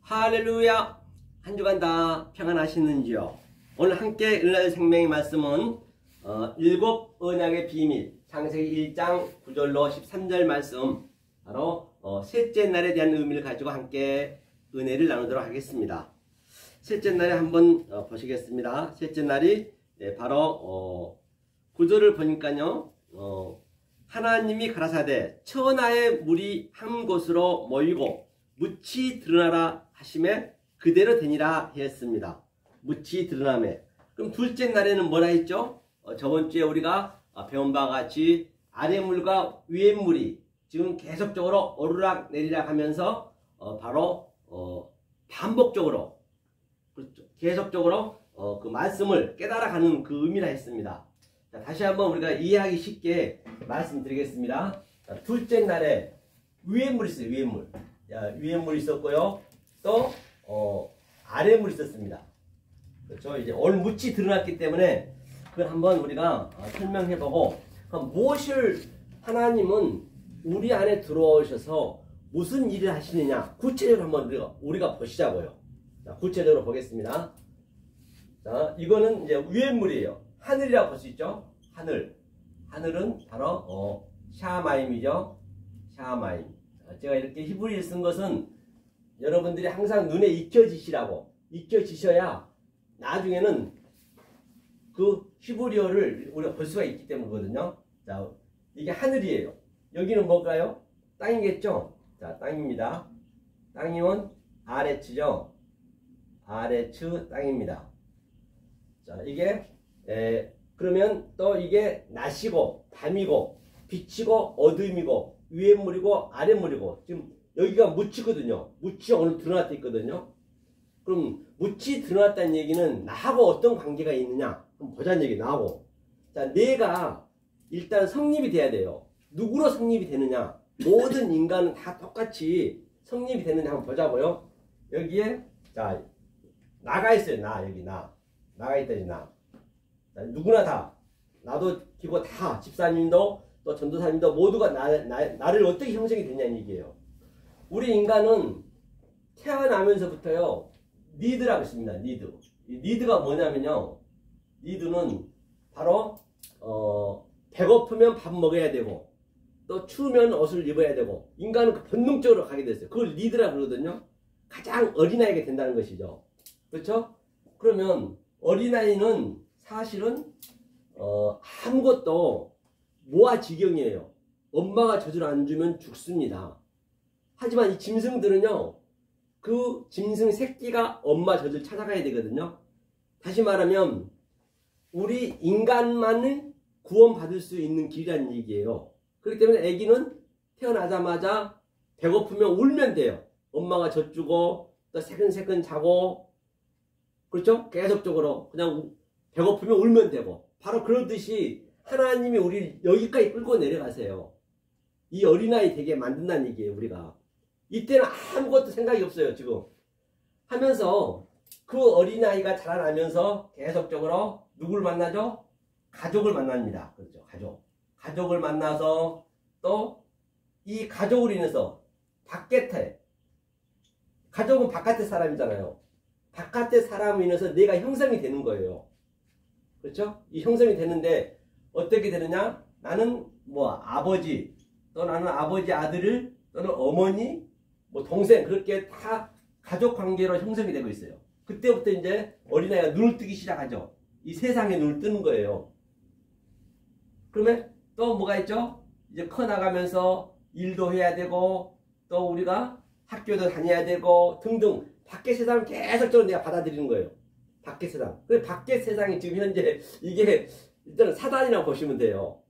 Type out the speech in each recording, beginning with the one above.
할렐루야! 한 주간 다 평안하시는지요? 오늘 함께 은혜의 생명의 말씀은 일곱 언약의 비밀 창세기 1장 9절로 13절 말씀, 바로 셋째 날에 대한 의미를 가지고 함께 은혜를 나누도록 하겠습니다. 셋째 날에 한번 보시겠습니다. 셋째 날이 바로 9절을 보니까요, 하나님이 가라사대 천하의 물이 한 곳으로 모이고 묻이 드러나라 하심에 그대로 되니라 했습니다. 묻이 드러나매. 그럼 둘째 날에는 뭐라 했죠? 저번 주에 우리가 배운 바와 같이 아래 물과 위에 물이 지금 계속적으로 오르락 내리락 하면서 바로 반복적으로, 그렇죠, 계속적으로 그 말씀을 깨달아가는 그 의미라 했습니다. 자, 다시 한번 우리가 이해하기 쉽게 말씀드리겠습니다. 자, 둘째 날에 위에 물이 있어요. 위에 물. 위에 물이 있었고요. 또 아래 물이 있었습니다. 그렇죠? 이제 오늘 묻이 드러났기 때문에 그걸 한번 우리가 설명해보고, 그럼 무엇을 하나님은 우리 안에 들어오셔서 무슨 일을 하시느냐 구체적으로 한번 우리가 보시자고요. 자, 구체적으로 보겠습니다. 자, 이거는 이제 위에 물이에요. 하늘이라고 볼 수 있죠? 하늘. 하늘은 바로 샤마임이죠. 샤마임. 제가 이렇게 히브리를 쓴 것은 여러분들이 항상 눈에 익혀지시라고, 익혀지셔야 나중에는 그 히브리어를 우리가 볼 수가 있기 때문이거든요. 자, 이게 하늘이에요. 여기는 뭘까요? 땅이겠죠? 자, 땅입니다. 땅이면 아레츠죠? 아레츠 땅입니다. 자, 이게 그러면 또 이게 낮이고 밤이고 빛이고 어둠이고 위에 물이고 아래 물이고, 지금 여기가 묻히거든요. 묻이 오늘 드러났다 있거든요. 그럼 묻이 드러났다는 얘기는 나하고 어떤 관계가 있느냐 한번 보자는 얘기. 나하고, 자, 내가 일단 성립이 돼야 돼요. 누구로 성립이 되느냐? 모든 인간은 다 똑같이 성립이 되느냐 한번 보자고요. 여기에 자, 나가 있어요. 나, 여기 나가 있다지. 나. 자, 누구나 다, 나도 기고 다, 집사님도 또 전도사님도 모두가 나를 어떻게 형성이 되냐는 얘기예요. 우리 인간은 태어나면서부터요, 니드라고 있습니다. 니드. 이 니드가 뭐냐면요, 니드는 바로 배고프면 밥 먹어야 되고, 또 추우면 옷을 입어야 되고, 인간은 그 본능적으로 가게 됐어요. 그걸 니드라고 그러거든요. 가장 어린아이가 된다는 것이죠. 그렇죠? 그러면 어린아이는 사실은 아무것도 모아지경이에요. 엄마가 젖을 안 주면 죽습니다. 하지만 이 짐승들은요, 그 짐승 새끼가 엄마 젖을 찾아가야 되거든요. 다시 말하면 우리 인간만을 구원받을 수 있는 길이라는 얘기예요. 그렇기 때문에 아기는 태어나자마자 배고프면 울면 돼요. 엄마가 젖 주고 또 새근새근 자고, 그렇죠? 계속적으로 그냥 배고프면 울면 되고, 바로 그러듯이 하나님이 우리를 여기까지 끌고 내려가세요. 이 어린아이 되게 만든다는 얘기예요. 우리가 이때는 아무것도 생각이 없어요. 지금 하면서 그 어린아이가 자라나면서 계속적으로 누굴 만나죠? 가족을 만납니다. 그렇죠? 가족을 만나서 또 이 가족으로 인해서 바깥에, 가족은 바깥의 사람이잖아요. 바깥의 사람으로 인해서 내가 형성이 되는 거예요. 그렇죠? 이 형성이 되는데 어떻게 되느냐? 나는 뭐 아버지, 또 나는 아버지 아들을, 또는 어머니, 뭐 동생, 그렇게 다 가족 관계로 형성이 되고 있어요. 그때부터 이제 어린아이가 눈을 뜨기 시작하죠. 이 세상에 눈을 뜨는 거예요. 그러면 또 뭐가 있죠? 이제 커나가면서 일도 해야 되고, 또 우리가 학교도 다녀야 되고 등등, 밖의 세상을 계속적으로 내가 받아들이는 거예요. 밖의 세상. 그래서 밖의 세상이 지금 현재 이게 일단 사단이라고 보시면 돼요.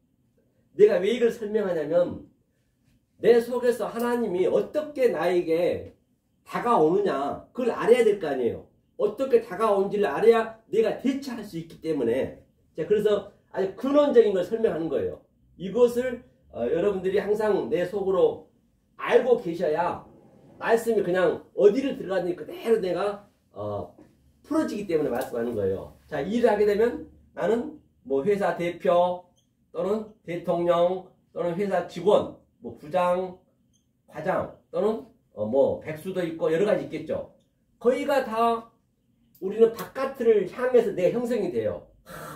내가 왜 이걸 설명하냐면, 내 속에서 하나님이 어떻게 나에게 다가오느냐, 그걸 알아야 될 거 아니에요. 어떻게 다가온지를 알아야 내가 대처할 수 있기 때문에. 자, 그래서 아주 근원적인 걸 설명하는 거예요. 이것을 여러분들이 항상 내 속으로 알고 계셔야 말씀이 그냥 어디를 들어가든지 그대로 내가 풀어지기 때문에 말씀하는 거예요. 자, 일을 하게 되면 나는 뭐 회사 대표 또는 대통령 또는 회사 직원, 뭐 부장, 과장 또는 뭐 백수도 있고 여러 가지 있겠죠. 거의가 다 우리는 바깥을 향해서 내 형성이 돼요.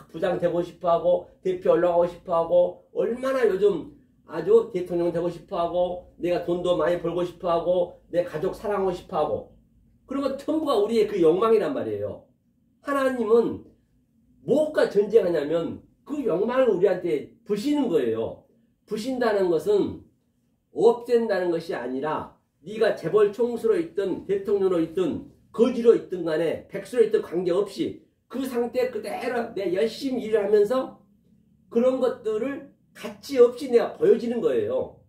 부장 되고 싶어하고 대표 올라가고 싶어하고 얼마나 요즘 아주 대통령 되고 싶어하고 내가 돈도 많이 벌고 싶어하고 내 가족 사랑하고 싶어하고 그런 것 전부가 우리의 그 욕망이란 말이에요. 하나님은 무엇과 전쟁하냐면 그 욕망을 우리한테 부시는 거예요. 부신다는 것은 없앤다는 것이 아니라 네가 재벌 총수로 있든 대통령으로 있든 거지로 있든 간에 백수로 있든 관계없이 그 상태 그대로 내가 열심히 일을 하면서 그런 것들을 가치 없이 내가 보여지는 거예요.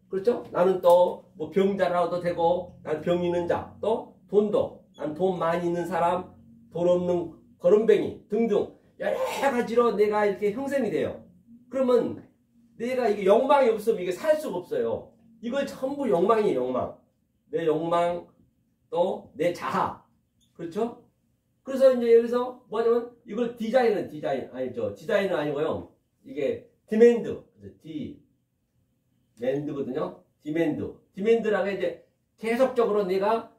그렇죠? 나는 또 뭐 병자라도 되고 난 병 있는 자 또 돈도 난 돈 많이 있는 사람 돈 없는 거름뱅이 등등 여러 가지로 내가 이렇게 형성이 돼요. 그러면 내가 이게 욕망이 없으면 이게 살 수가 없어요. 이걸 전부 욕망이에요. 욕망. 내 욕망 또 내 자아. 그렇죠? 그래서 이제 여기서 뭐냐면 이걸 디자인은 디자인은 아니고요. 이게 디맨드. 디맨드거든요. 디맨드라는 게 이제 계속적으로 내가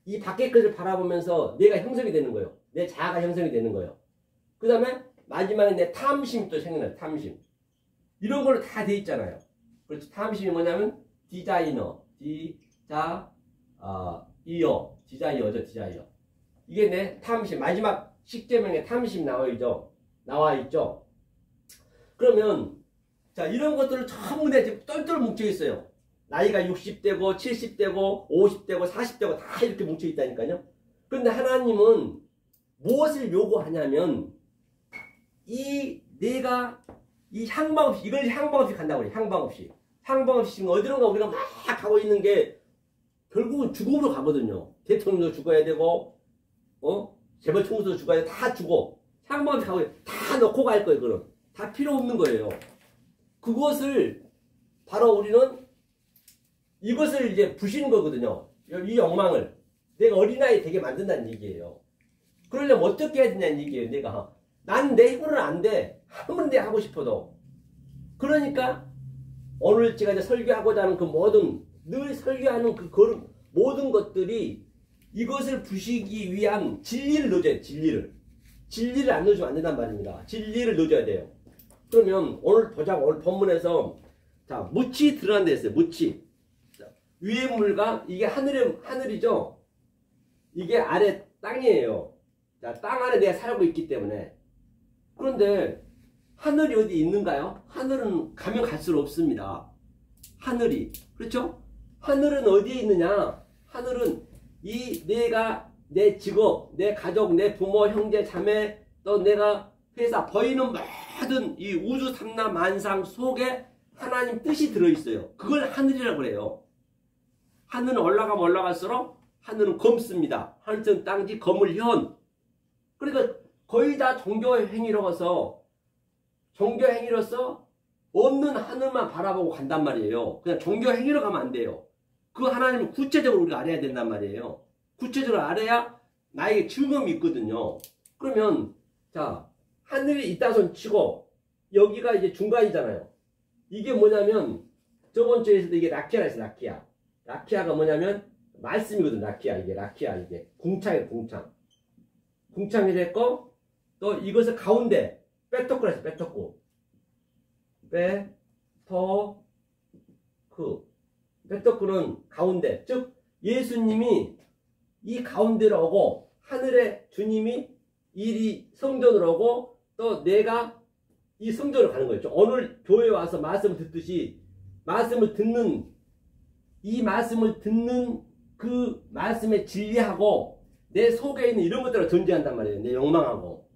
이 밖의 것을 바라보면서 내가 형성이 되는 거예요. 내 자아가 형성이 되는 거예요. 그 다음에 마지막에 내 탐심이 또 생겨나요. 탐심. 이런 걸로 다 돼 있잖아요. 그렇죠. 탐심이 뭐냐면 디자이너죠. 디자이어. 이게 내 탐심. 마지막 십계명에 탐심 나와 있죠. 그러면 자 이런 것들을 전부 내 지금 똘똘 뭉쳐 있어요. 나이가 60대고 70대고 50대고 40대고 다 이렇게 뭉쳐 있다니까요. 그런데 하나님은 무엇을 요구하냐면 내가 이 향방 없이 이걸 향방 없이 간다고 그래요. 향방 없이 지금 어디론가 우리가 막 가고 있는 게 결국은 죽음으로 가거든요. 대통령도 죽어야 되고 재벌 총수도 죽어야 돼. 다 죽어. 향방 없이 가고 다 넣고 갈 거예요. 그럼 다 필요 없는 거예요. 그것을 바로 우리는 이것을 이제 부시는 거거든요. 이 욕망을 내가 어린아이 되게 만든다는 얘기예요. 그러려면 어떻게 해야 되냐는 얘기예요. 내가 난 내 힘으로는 안 돼. 아무리 내가 하고 싶어도. 그러니까 오늘 제가 이제 설교하고자 하는 그 늘 설교하는 그 모든 것들이 이것을 부시기 위한 진리를 넣어줘야 돼요. 진리를 안 넣어주면 안 된단 말입니다. 진리를 넣어줘야 돼요. 그러면 오늘 보자고. 오늘 본문에서 자 묻이 드러난 데 있어요. 묻이. 위의 물과 이게 하늘이죠. 이게 아래 땅이에요. 자, 땅 안에 내가 살고 있기 때문에. 그런데 하늘이 어디 있는가요? 하늘은 가면 갈수록 없습니다. 하늘이. 그렇죠? 하늘은 어디에 있느냐? 하늘은 내가 내 직업, 내 가족, 내 부모, 형제, 자매, 또 내가 회사, 보이는 모든 이 우주 삼라 만상 속에 하나님 뜻이 들어있어요. 그걸 하늘이라고 그래요. 하늘은 올라가면 올라갈수록 하늘은 검습니다. 하늘은 땅지 검을 현. 그러니까 거의 다 종교 행위로서 없는 하늘만 바라보고 간단 말이에요. 그냥 종교 행위로 가면 안 돼요. 그 하나님을 구체적으로 우리가 알아야 된단 말이에요. 구체적으로 알아야 나에게 즐거움이 있거든요. 그러면 자 하늘이 있다 손 치고 여기가 이제 중간이잖아요. 이게 뭐냐면 저번 주에서도 이게 라키아라 했어요. 라키아가 뭐냐면 말씀이거든. 라키아 이게 궁창이에요. 궁창이 됐고 또 이것을 가운데 빼토크라 했어요. 빼토크는 가운데. 즉 예수님이 이 가운데로 오고 하늘의 주님이 이 성전으로 오고 또 내가 이 성전으로 가는 거죠. 오늘 교회에 와서 말씀을 듣듯이 말씀을 듣는 그 말씀의 진리하고 내 속에 있는 이런 것들을 전제한단 말이에요. 내 욕망하고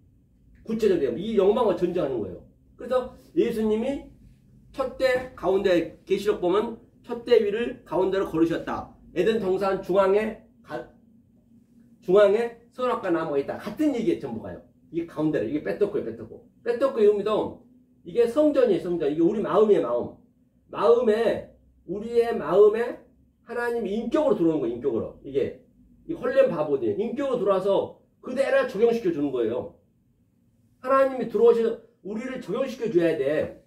구체적으로 이 욕망을 전제하는 거예요. 그래서 예수님이 첫대 가운데 계시록 보면 첫대 위를 가운데로 걸으셨다. 에덴 동산 중앙에 선악과 나무가 있다. 같은 얘기에 전부가요. 이게 가운데로 이게 빼토크예요. 빼토크의 의미도 이게 성전이에요. 성전. 이게 우리 마음이에요. 우리의 마음에 하나님이 인격으로 들어오는 거예요. 인격으로. 이게 홀렘 바보들 인격으로 들어와서 그대로 적용시켜 주는 거예요. 하나님이 들어오셔서 우리를 적용시켜 줘야 돼.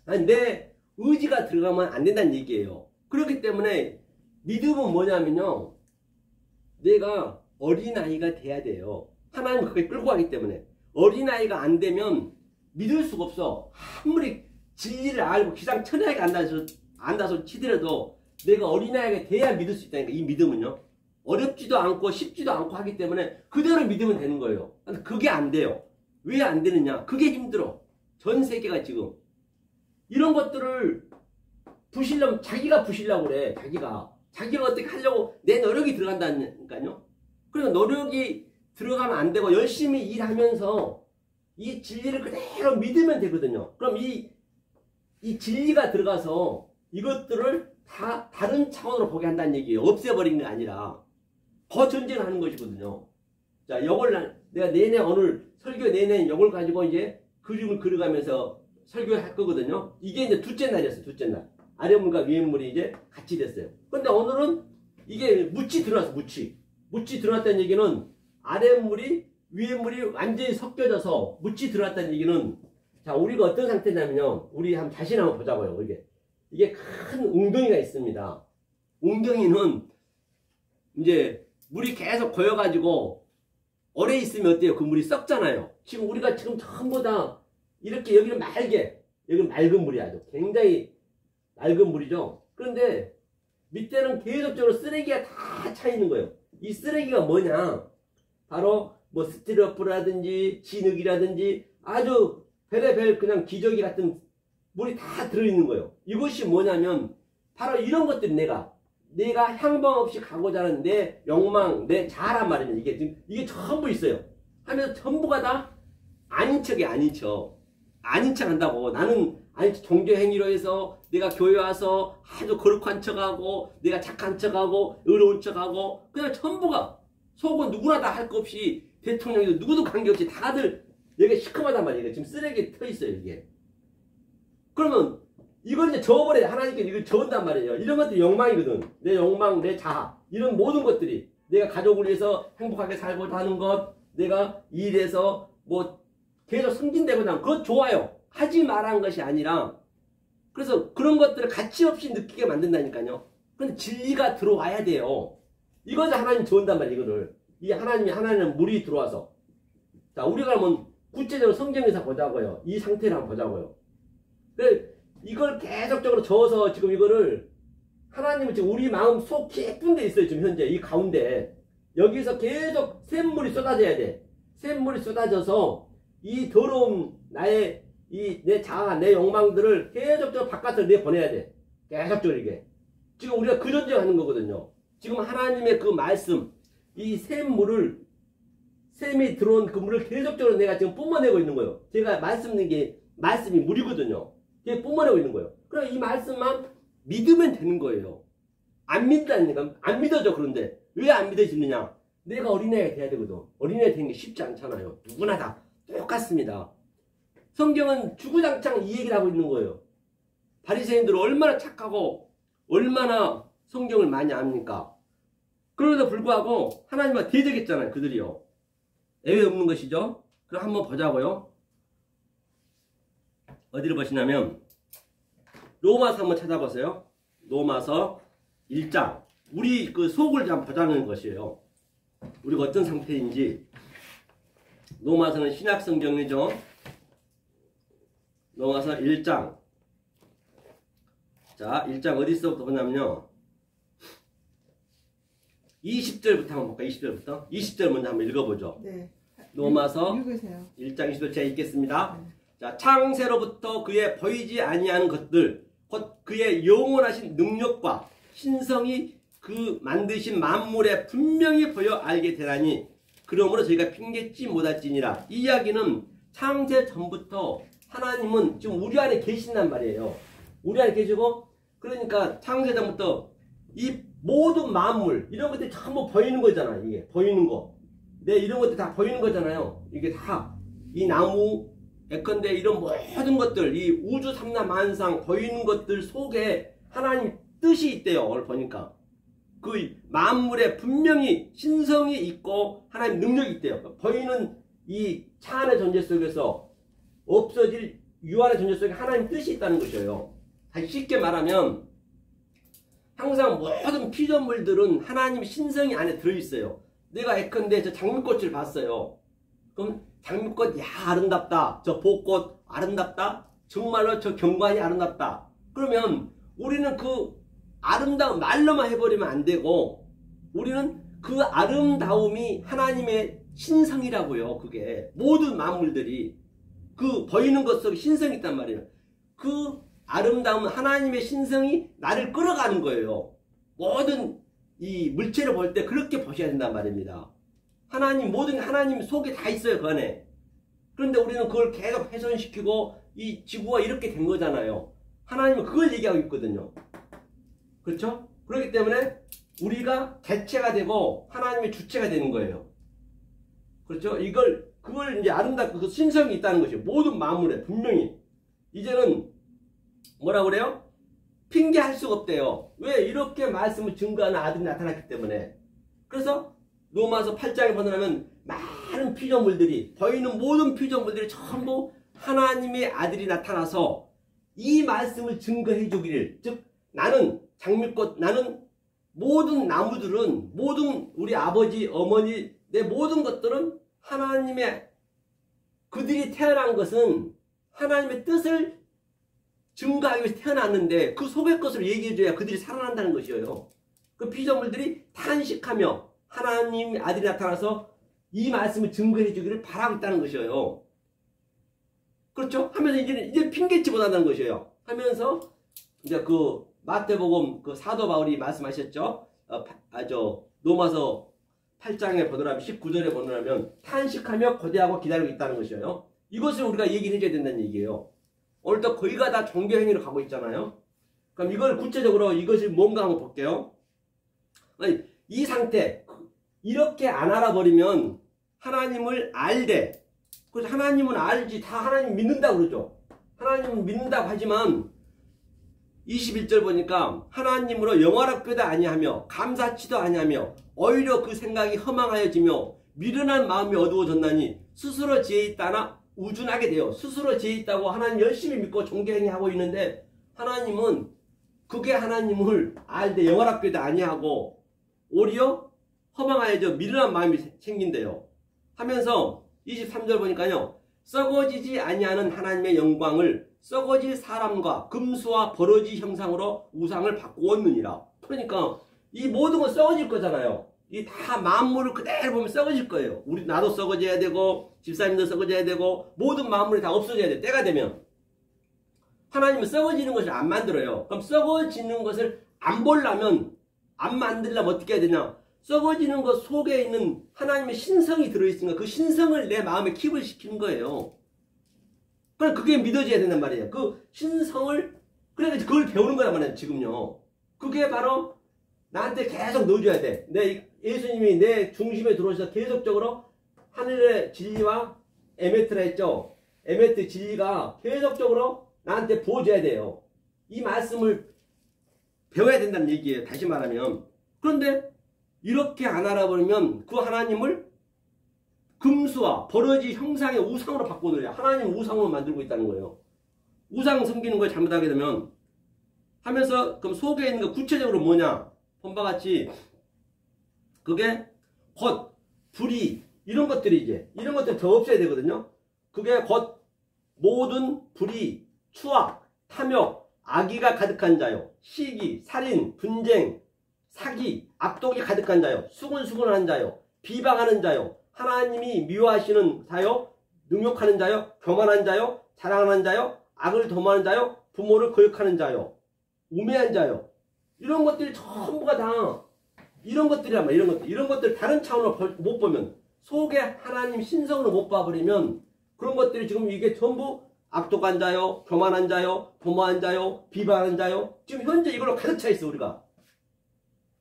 아니, 내 의지가 들어가면 안 된다는 얘기예요. 그렇기 때문에 믿음은 뭐냐면요. 내가 어린아이가 돼야 돼요. 하나님 그렇게 끌고 가기 때문에. 어린아이가 안 되면 믿을 수가 없어. 아무리 진리를 알고 기상천외하게 안다서 치더라도 내가 어린아이가 돼야 믿을 수 있다니까. 이 믿음은요. 어렵지도 않고 쉽지도 않고 하기 때문에 그대로 믿으면 되는 거예요. 근데 그게 안 돼요. 왜 안 되느냐? 그게 힘들어. 전 세계가 지금 이런 것들을 부시려면 자기가 부시려고 그래. 자기가 어떻게 하려고 내 노력이 들어간다니까요. 그래서 노력이 들어가면 안 되고 열심히 일하면서 이 진리를 그대로 믿으면 되거든요. 그럼 이 진리가 들어가서 이것들을 다 다른 차원으로 보게 한다는 얘기예요. 없애버리는 게 아니라 더 전쟁을 하는 것이거든요. 자, 이걸 내가 내내 오늘 설교 내내 이걸 가지고 이제 그림을 그려가면서 설교를 할 거거든요. 이게 이제 둘째 날이었어요. 둘째 날. 아랫물과 위에물이 이제 같이 됐어요. 근데 오늘은 이게 묻이 들어왔어. 묻이 들어왔다는 얘기는 아랫물이 위에물이 완전히 섞여져서 묻이 들어왔다는 얘기는, 자, 우리가 어떤 상태냐면요. 우리 자신 한번 보자고요. 이게 큰 웅덩이가 있습니다. 웅덩이는 이제 물이 계속 고여가지고 오래 있으면 어때요? 그 물이 썩잖아요. 지금 우리가 지금 전부 다 이렇게 여기는 맑은 물이 아주 굉장히 맑은 물이죠. 그런데 밑에는 계속적으로 쓰레기가 다 차 있는 거예요. 이 쓰레기가 뭐냐? 바로 뭐 스티로폼이라든지 진흙이라든지 아주 별의별 그냥 기저귀 같은 물이 다 들어있는 거예요. 이것이 뭐냐면 바로 이런 것들이 내가 향방 없이 가고자 하는 내 욕망, 내 자아란 말입니다. 이게 전부 있어요. 하면서 전부가 다 아닌 척이 아닌 척 한다고. 나는 종교 행위로 해서 내가 교회 와서 아주 거룩한 척하고 내가 착한 척하고 의로운 척하고 그냥 전부가 속은 누구나 다 할 거 없이 대통령이도 누구도 관계없이 다들 여기 시커멓단 말이에요. 지금 쓰레기에 터 있어요. 이게. 그러면 이걸 이제 저어버려요. 하나님께 이걸 저은단 말이에요. 이런 것들이 욕망이거든. 내 욕망, 내 자아, 이런 모든 것들이 내가 가족을 위해서 행복하게 살고자 하는 것, 내가 일해서 뭐 계속 승진되고자 하는 그것 좋아요. 하지 말라는 것이 아니라, 그래서 그런 것들을 가치 없이 느끼게 만든다니까요. 근데 진리가 들어와야 돼요. 이것을 하나님 저은단 말이에요. 이거를. 하나님은 물이 들어와서. 자, 우리가 그러면 구체적으로 성경에서 보자고요. 이 상태를 한번 보자고요. 이걸 계속적으로 저어서 지금 이거를 하나님은 지금 우리 마음 속 깊은 데 있어요. 지금 현재 이 가운데 여기서 계속 샘물이 쏟아져야 돼. 샘물이 쏟아져서 이 더러운 내 자아, 내 욕망들을 계속적으로 바깥으로 내보내야 돼. 계속적으로 이게. 지금 우리가 그 전쟁하는 거거든요. 지금 하나님의 그 말씀, 이 샘물이 들어온 그 물을 계속적으로 내가 지금 뿜어내고 있는 거예요. 제가 말씀드린 게 말씀이 물이거든요. 이게 뿜어내고 있는 거예요. 그럼 이 말씀만 믿으면 되는 거예요. 안 믿다니까. 안 믿어져. 그런데 왜 안 믿어지느냐? 내가 어린애가 돼야 되거든. 어린애가 되는 게 쉽지 않잖아요. 누구나 다 똑같습니다. 성경은 주구장창 이 얘기를 하고 있는 거예요. 바리새인들은 얼마나 착하고 얼마나 성경을 많이 압니까? 그럼에도 불구하고 하나님과 대적했잖아요. 그들이요. 예외 없는 것이죠. 그럼 한번 보자고요. 어디를 보시냐면 로마서 한번 찾아보세요. 로마서 1장. 우리 그 속을 좀 보자는 것이에요. 우리가 어떤 상태인지. 로마서는 신약 성경이죠. 로마서 1장. 자, 1장 어디서부터 보냐면요. 20절부터 한번 볼까요? 20절부터. 20절 먼저 한번 읽어보죠. 네. 로마서 읽으세요. 1장 20절 제가 읽겠습니다. 네. 자, 창세로부터 그의 보이지 아니하는 것들, 곧 그의 영원하신 능력과 신성이 그 만드신 만물에 분명히 보여 알게 되라니, 그러므로 저희가 핑계치 못할지니라. 이 이야기는 창세 전부터 하나님은 지금 우리 안에 계신단 말이에요. 우리 안에 계시고, 그러니까 창세 전부터 이 모든 만물, 이런 것들이 전부 보이는 거잖아. 이게 보이는 거. 이런 것들 다 보이는 거잖아요. 이게 다 이 나무, 예컨대 이런 모든 것들, 이 우주 삼라만상 보이는 것들 속에 하나님 뜻이 있대요. 오늘 보니까 그 만물에 분명히 신성이 있고 하나님 능력이 있대요. 보이는 이 차 안의 존재 속에서 없어질 유한의 존재 속에 하나님 뜻이 있다는 것이에요. 다시 쉽게 말하면 항상 모든 피조물들은 하나님의 신성이 안에 들어있어요. 내가 예컨대 저 장미꽃을 봤어요. 그럼 장미꽃, 야, 아름답다. 저 벚꽃 아름답다. 정말로 저 경관이 아름답다. 그러면 우리는 그 아름다운 말로만 해버리면 안 되고, 우리는 그 아름다움이 하나님의 신성이라고요. 그게 모든 만물들이 그 보이는 것 속에 신성이 있단 말이에요. 그 아름다움은 하나님의 신성이 나를 끌어가는 거예요. 모든 이 물체를 볼 때 그렇게 보셔야 된단 말입니다. 하나님, 모든 게 하나님 속에 다 있어요, 그 안에. 그런데 우리는 그걸 계속 훼손시키고 이 지구가 이렇게 된 거잖아요. 하나님은 그걸 얘기하고 있거든요. 그렇죠? 그렇기 때문에 우리가 대체가 되고 하나님의 주체가 되는 거예요. 그렇죠? 그걸 이제 아름답고 그 신성이 있다는 것이요. 모든 만물에 분명히. 이제는 뭐라 그래요? 핑계할 수가 없대요. 왜? 이렇게 말씀을 증거하는 아들이 나타났기 때문에. 그래서 로마서 8장에 보면 많은 피조물들이, 보이는 모든 피조물들이 전부 하나님의 아들이 나타나서 이 말씀을 증거해 주기를, 즉 나는 장미꽃, 나는 모든 나무들은, 모든 우리 아버지, 어머니, 내 모든 것들은 하나님의, 그들이 태어난 것은 하나님의 뜻을 증거하기 위해서 태어났는데 그 속의 것을 얘기해줘야 그들이 살아난다는 것이에요. 그 피조물들이 탄식하며 하나님 아들이 나타나서 이 말씀을 증거해 주기를 바라고 있다는 것이에요. 그렇죠? 하면서 이제 핑계치 못한다는 것이에요. 하면서 이제 그 마태복음 그 사도 바울이 말씀하셨죠. 로마서 8장에 보더라면 19절에 보더라면 탄식하며 고대하고 기다리고 있다는 것이에요. 이것을 우리가 얘기를 해줘야 된다는 얘기예요. 오늘도 거의가 다 종교행위로 가고 있잖아요. 그럼 이걸 구체적으로 이것이 뭔가 한번 볼게요. 아니, 이 상태, 이렇게 안 알아버리면 하나님을 알되, 그래서 하나님은 알지, 다 하나님 믿는다고 그러죠. 하나님은 믿는다고 하지만 21절 보니까 하나님으로 영화롭게도 아니하며 감사치도 아니하며 오히려 그 생각이 허망하여지며 미련한 마음이 어두워졌나니 스스로 지혜 있다나 우준하게 돼요. 스스로 지혜 있다고 하나님 열심히 믿고 종교행위하고 있는데 하나님은 그게 하나님을 알되 영화롭게도 아니하고 오히려 허망하여져 미련한 마음이 생긴대요. 하면서 23절 보니까요. 썩어지지 아니하는 하나님의 영광을 썩어질 사람과 금수와 버러지 형상으로 우상을 바꾸었느니라. 그러니까 이 모든 건 썩어질 거잖아요. 이 다 만물을 그대로 보면 썩어질 거예요. 나도 썩어져야 되고 집사님도 썩어져야 되고 모든 만물이 다 없어져야 돼. 때가 되면. 하나님은 썩어지는 것을 안 만들어요. 그럼 썩어지는 것을 안 보려면, 안 만들려면 어떻게 해야 되냐? 썩어지는 것 속에 있는 하나님의 신성이 들어있으니까 그 신성을 내 마음에 킵을 시키는 거예요. 그럼 그게 믿어져야 된단 말이에요. 그 신성을, 그러니까 그걸 배우는 거란 말이에요, 지금요. 그게 바로 나한테 계속 넣어줘야 돼. 예수님이 내 중심에 들어오셔서 계속적으로 하늘의 진리와 에메트라 했죠. 에메트 진리가 계속적으로 나한테 부어줘야 돼요. 이 말씀을 배워야 된다는 얘기예요. 다시 말하면. 그런데 이렇게 안 알아버리면 그 하나님을 금수와 버러지 형상의 우상으로 바꿔놓으려. 하나님 우상으로 만들고 있다는 거예요. 우상 섬기는 걸 잘못하게 되면 하면서 그럼 속에 있는 거 구체적으로 뭐냐? 본바 같이 그게 곧 불의 이런 것들이 이런 것들 더 없애야 되거든요. 그게 곧 모든 불의, 추악, 탐욕, 악의가 가득한 자요. 시기, 살인, 분쟁, 사기, 악독이 가득한 자요. 수군수군한 자요. 비방하는 자요. 하나님이 미워하시는 자요. 능욕하는 자요. 교만한 자요. 자랑하는 자요. 악을 도모하는 자요. 부모를 거역하는 자요. 우매한 자요. 이런 것들이 전부가 다 이런 것들이란 말이야. 이런 것들 다른 차원으로 못 보면, 속에 하나님 신성으로 못 봐버리면 그런 것들이 지금 이게 전부 악독한 자요, 교만한 자요, 도모한 자요, 비방하는 자요. 지금 현재 이걸로 가득 차 있어. 우리가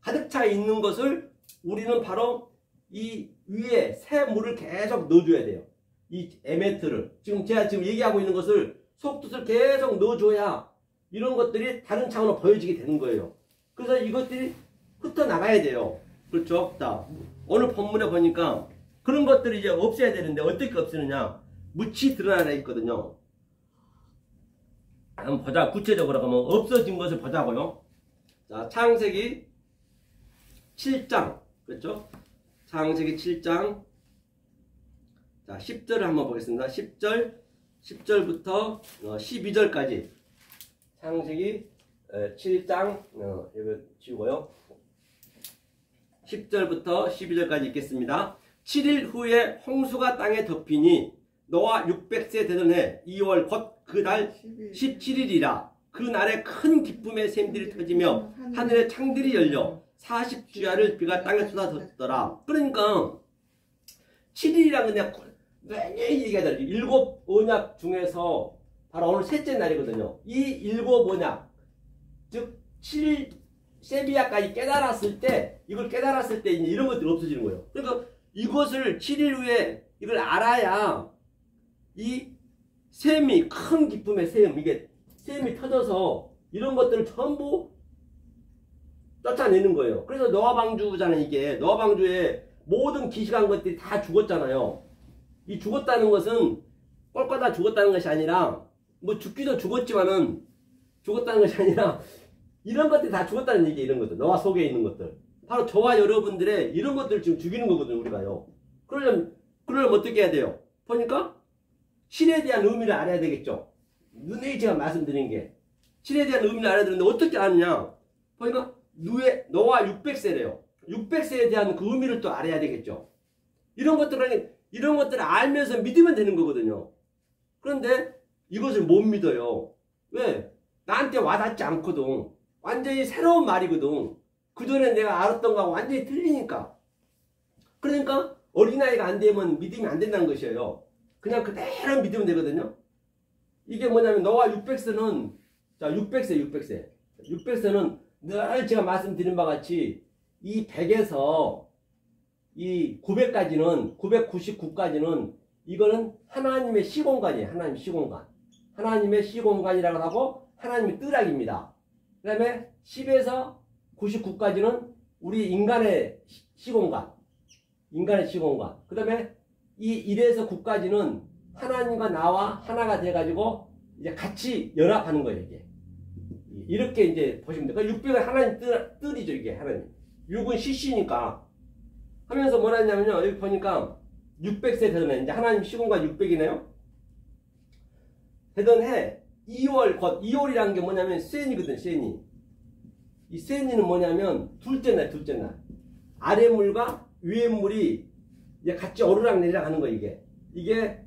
가득 차 있는 것을 우리는 바로 이 위에 새 물을 계속 넣어줘야 돼요. 이 에메트를 제가 지금 얘기하고 있는 것을 속뜻을 계속 넣어줘야 이런 것들이 다른 차원으로 보여지게 되는 거예요. 그래서 이것들이 흩어나가야 돼요. 그렇죠? 자, 오늘 본문에 보니까 그런 것들이 이제 없애야 되는데 어떻게 없애느냐? 묻히 드러나 있거든요. 한번 보자. 구체적으로 그러면 없어진 것을 보자고요. 자, 창세기 7장. 그렇죠? 창세기 7장. 자, 10절을 한번 보겠습니다. 10절부터 12절까지. 창세기 7장, 이거 지우고요. 10절부터 12절까지 읽겠습니다. 7일 후에 홍수가 땅에 덮이니 노아 600세 되던 해 2월 곧 그 달 17일이라. 그 날에 큰 기쁨의 샘들이 터지며 하늘의 창들이 열려 40주야를 비가 땅에 쏟아졌더라. 그러니까 7일이란 그냥 매일 얘기하잖아요. 7 언약 중에서 바로 오늘 셋째 날이거든요. 이 7 언약, 즉 7일 세비야까지 깨달았을 때, 이걸 깨달았을 때 이제 이런 것들이 없어지는 거예요. 그러니까 이것을 7일 후에 이걸 알아야 이 셈이, 큰 기쁨의 셈, 이게 셈이 터져서 이런 것들을 전부 쫓아내는 거예요. 그래서 노아 방주잖아요. 이게 노아 방주에 모든 기식한 것들이 다 죽었잖아요. 이 죽었다는 것은 꼴꼴 죽었다는 것이 아니라, 뭐 죽기도 죽었지만은 죽었다는 것이 아니라 이런 것들이 다 죽었다는 얘기. 이런 것들, 노아 속에 있는 것들, 바로 저와 여러분들의 이런 것들을 지금 죽이는 거거든요. 우리가요. 그러려면 어떻게 해야 돼요? 보니까 신에 대한 의미를 알아야 되겠죠. 눈에 제가 말씀드린 게 신에 대한 의미를 알아야 되는데 어떻게 아느냐? 보니까 노아 600세래요. 600세에 대한 그 의미를 또 알아야 되겠죠. 이런 것들을 알면서 믿으면 되는 거거든요. 그런데 이것을 못 믿어요. 왜? 나한테 와닿지 않거든. 완전히 새로운 말이거든. 그전에 내가 알았던 거하고 완전히 틀리니까. 그러니까 어린아이가 안 되면 믿음이 안 된다는 것이에요. 그냥 그대로 믿으면 되거든요. 이게 뭐냐면 노아 600세는, 자, 600세는 늘 제가 말씀드린 바와 같이 이 100에서 이 900까지는, 999까지는 이거는 하나님의 시공간이에요. 하나님의 시공간. 하나님의 시공간이라고 하고 하나님의 뜰락입니다. 그 다음에 10에서 99까지는 우리 인간의 시공간. 인간의 시공간. 그 다음에 이 1에서 9까지는 하나님과 나와 하나가 돼가지고 이제 같이 연합하는 거예요, 이게. 이렇게 이제 보시면 돼요. 그러니까 600은 하나님 뜰이죠, 이게. 하나님. 6은 CC니까. 하면서 뭐라 했냐면요. 여기 보니까 600세 되던 해. 이제 하나님 시공간 600이네요. 되던 해 2월, 곧 2월이라는 게 뭐냐면 세니거든, 세니. 이 세니는 뭐냐면 둘째 날. 아래 물과 위에 물이 이제 같이 오르락내리락 하는 거예요, 이게. 이게,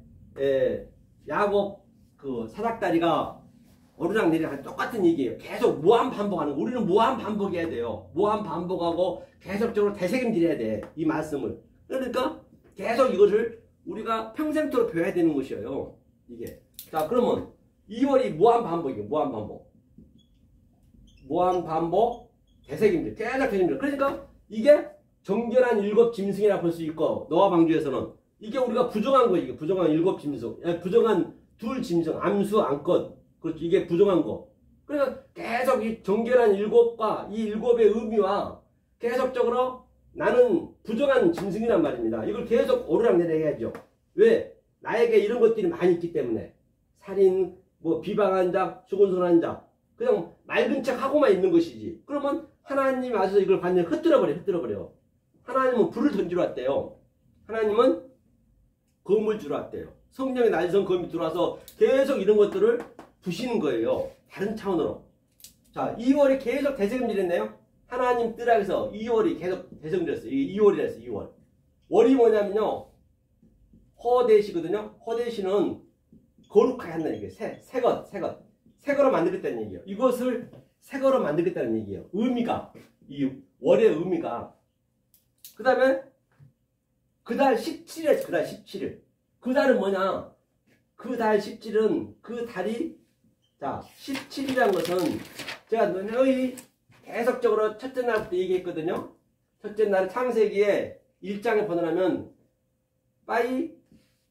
야곱 그 사닥다리가 오르락내리락 똑같은 얘기예요. 계속 무한 반복하는 거. 우리는 무한 반복해야 돼요. 무한 반복하고 계속적으로 되새김질해야 돼. 이 말씀을. 그러니까 계속 이것을 우리가 평생토록 배워야 되는 것이에요. 이게. 자, 그러면 2월이 무한 반복이에요. 무한 반복. 무한 반복, 되새김질. 계속 되새김질. 그러니까 이게 정결한 7 짐승이라 볼 수 있고, 노아 방주에서는 이게 우리가 부정한 거, 이게 부정한 7 짐승, 부정한 2 짐승, 암수, 암컷. 그렇죠. 이게 부정한 거. 그러니까 계속 이 정결한 7과 이 7의 의미와 계속적으로 나는 부정한 짐승이란 말입니다. 이걸 계속 오르락내리락 해야죠. 왜? 나에게 이런 것들이 많이 있기 때문에. 살인, 뭐 비방한 자, 수군손한 자. 그냥 맑은 척 하고만 있는 것이지. 그러면 하나님이 와서 이걸 완전히 흩뜨려버려. 하나님은 불을 던지러 왔대요. 하나님은 검을 주러 왔대요. 성령의 날선 검이 들어와서 계속 이런 것들을 부시는 거예요. 다른 차원으로. 자, 2월이 계속 대성질했네요. 하나님 뜰락에서 2월이 계속 대성질했어요. 2월이랬어요. 2월. 월이 뭐냐면요. 허대시거든요. 허대시는 거룩하게 한다는 얘기예요. 새거로 만들겠다는 얘기예요. 이것을 새거로 만들겠다는 얘기예요. 의미가. 이 월의 의미가. 그 다음에 그 달 17일에 그 달 17일. 그 달은 뭐냐? 그 달 17일은 그 달이, 자, 17이라는 것은 제가 너희 계속적으로 첫째 날부터 얘기했거든요. 첫째 날 창세기에 1장에 보내면 빠이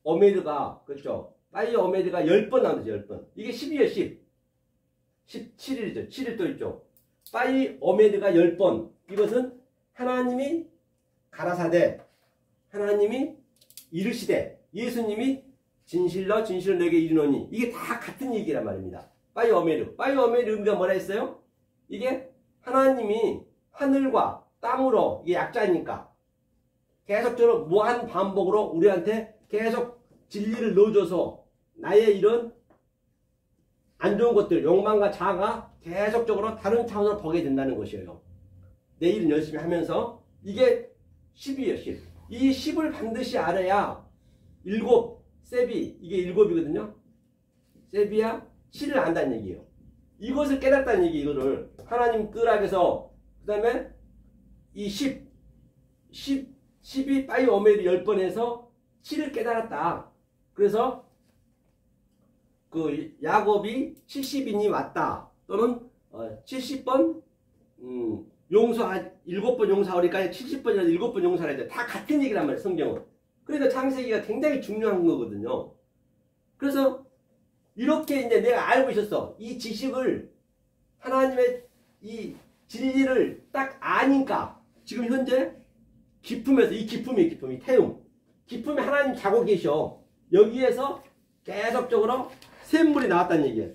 오메드가, 그렇죠? 빠이 오메드가 10번 나오죠. 10번. 이게 10이에요. 17일이죠. 7일 또 있죠. 빠이 오메드가 10번. 이것은 하나님이 가라사대, 하나님이 이르시되, 예수님이 진실로 내게 이르노니. 이게 다 같은 얘기란 말입니다. 빠이 오메르. 빠이 오메르 의미가 뭐라 했어요? 이게 하나님이 하늘과 땅으로, 이게 약자니까 계속적으로 무한 반복으로 우리한테 계속 진리를 넣어줘서 나의 이런 안 좋은 것들, 욕망과 자아가 계속적으로 다른 차원으로 보게 된다는 것이에요. 내 일은 열심히 하면서. 이게 10이에요, 10. 이 10을 반드시 알아야 일곱, 세비, 이게 일곱이거든요. 세비야 7을 안다는 얘기예요. 이것을 깨닫다는 얘기, 이거를. 하나님 끄락에서, 그 다음에 이 10이 빠이 오메를 10번 해서 7을 깨달았다. 그래서 그 야곱이 70인이 왔다. 또는 70번 용서, 7번 용서하니까 70번이라도 7번 용서를 해야 돼. 다 같은 얘기란 말이에요, 성경은. 그러니까 창세기가 굉장히 중요한 거거든요. 그래서 이렇게 이제 내가 알고 있었어. 이 지식을, 하나님의 이 진리를 딱 아니까 지금 현재 기품에서, 이 기품이 태움. 기품에 하나님 자고 계셔. 여기에서 계속적으로 샘물이 나왔다는 얘기예요.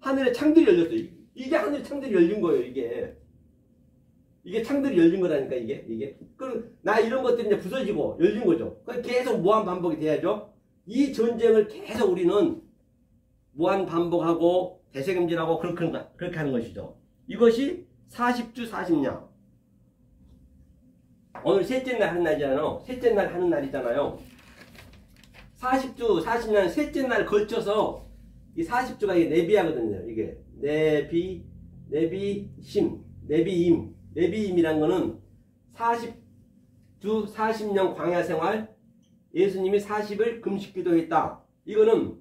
하늘에 창들이 열렸어요. 이게 하늘에 창들이 열린 거예요, 이게 창들이 열린 거라니까, 이게. 나 이런 것들이 이제 부서지고 열린 거죠. 계속 무한 반복이 돼야죠. 이 전쟁을 계속 우리는 무한 반복하고 되새김질하고 그렇게 하는 것이죠. 이것이 40주 40년. 오늘 셋째 날 하는 날이잖아요. 셋째 날 하는 날이잖아요. 40주 40년 셋째 날 걸쳐서 이 40주가 이게 네비하거든요. 이게 네비임이란 거는 40주 40년 광야 생활, 예수님이 40을 금식 기도했다. 이거는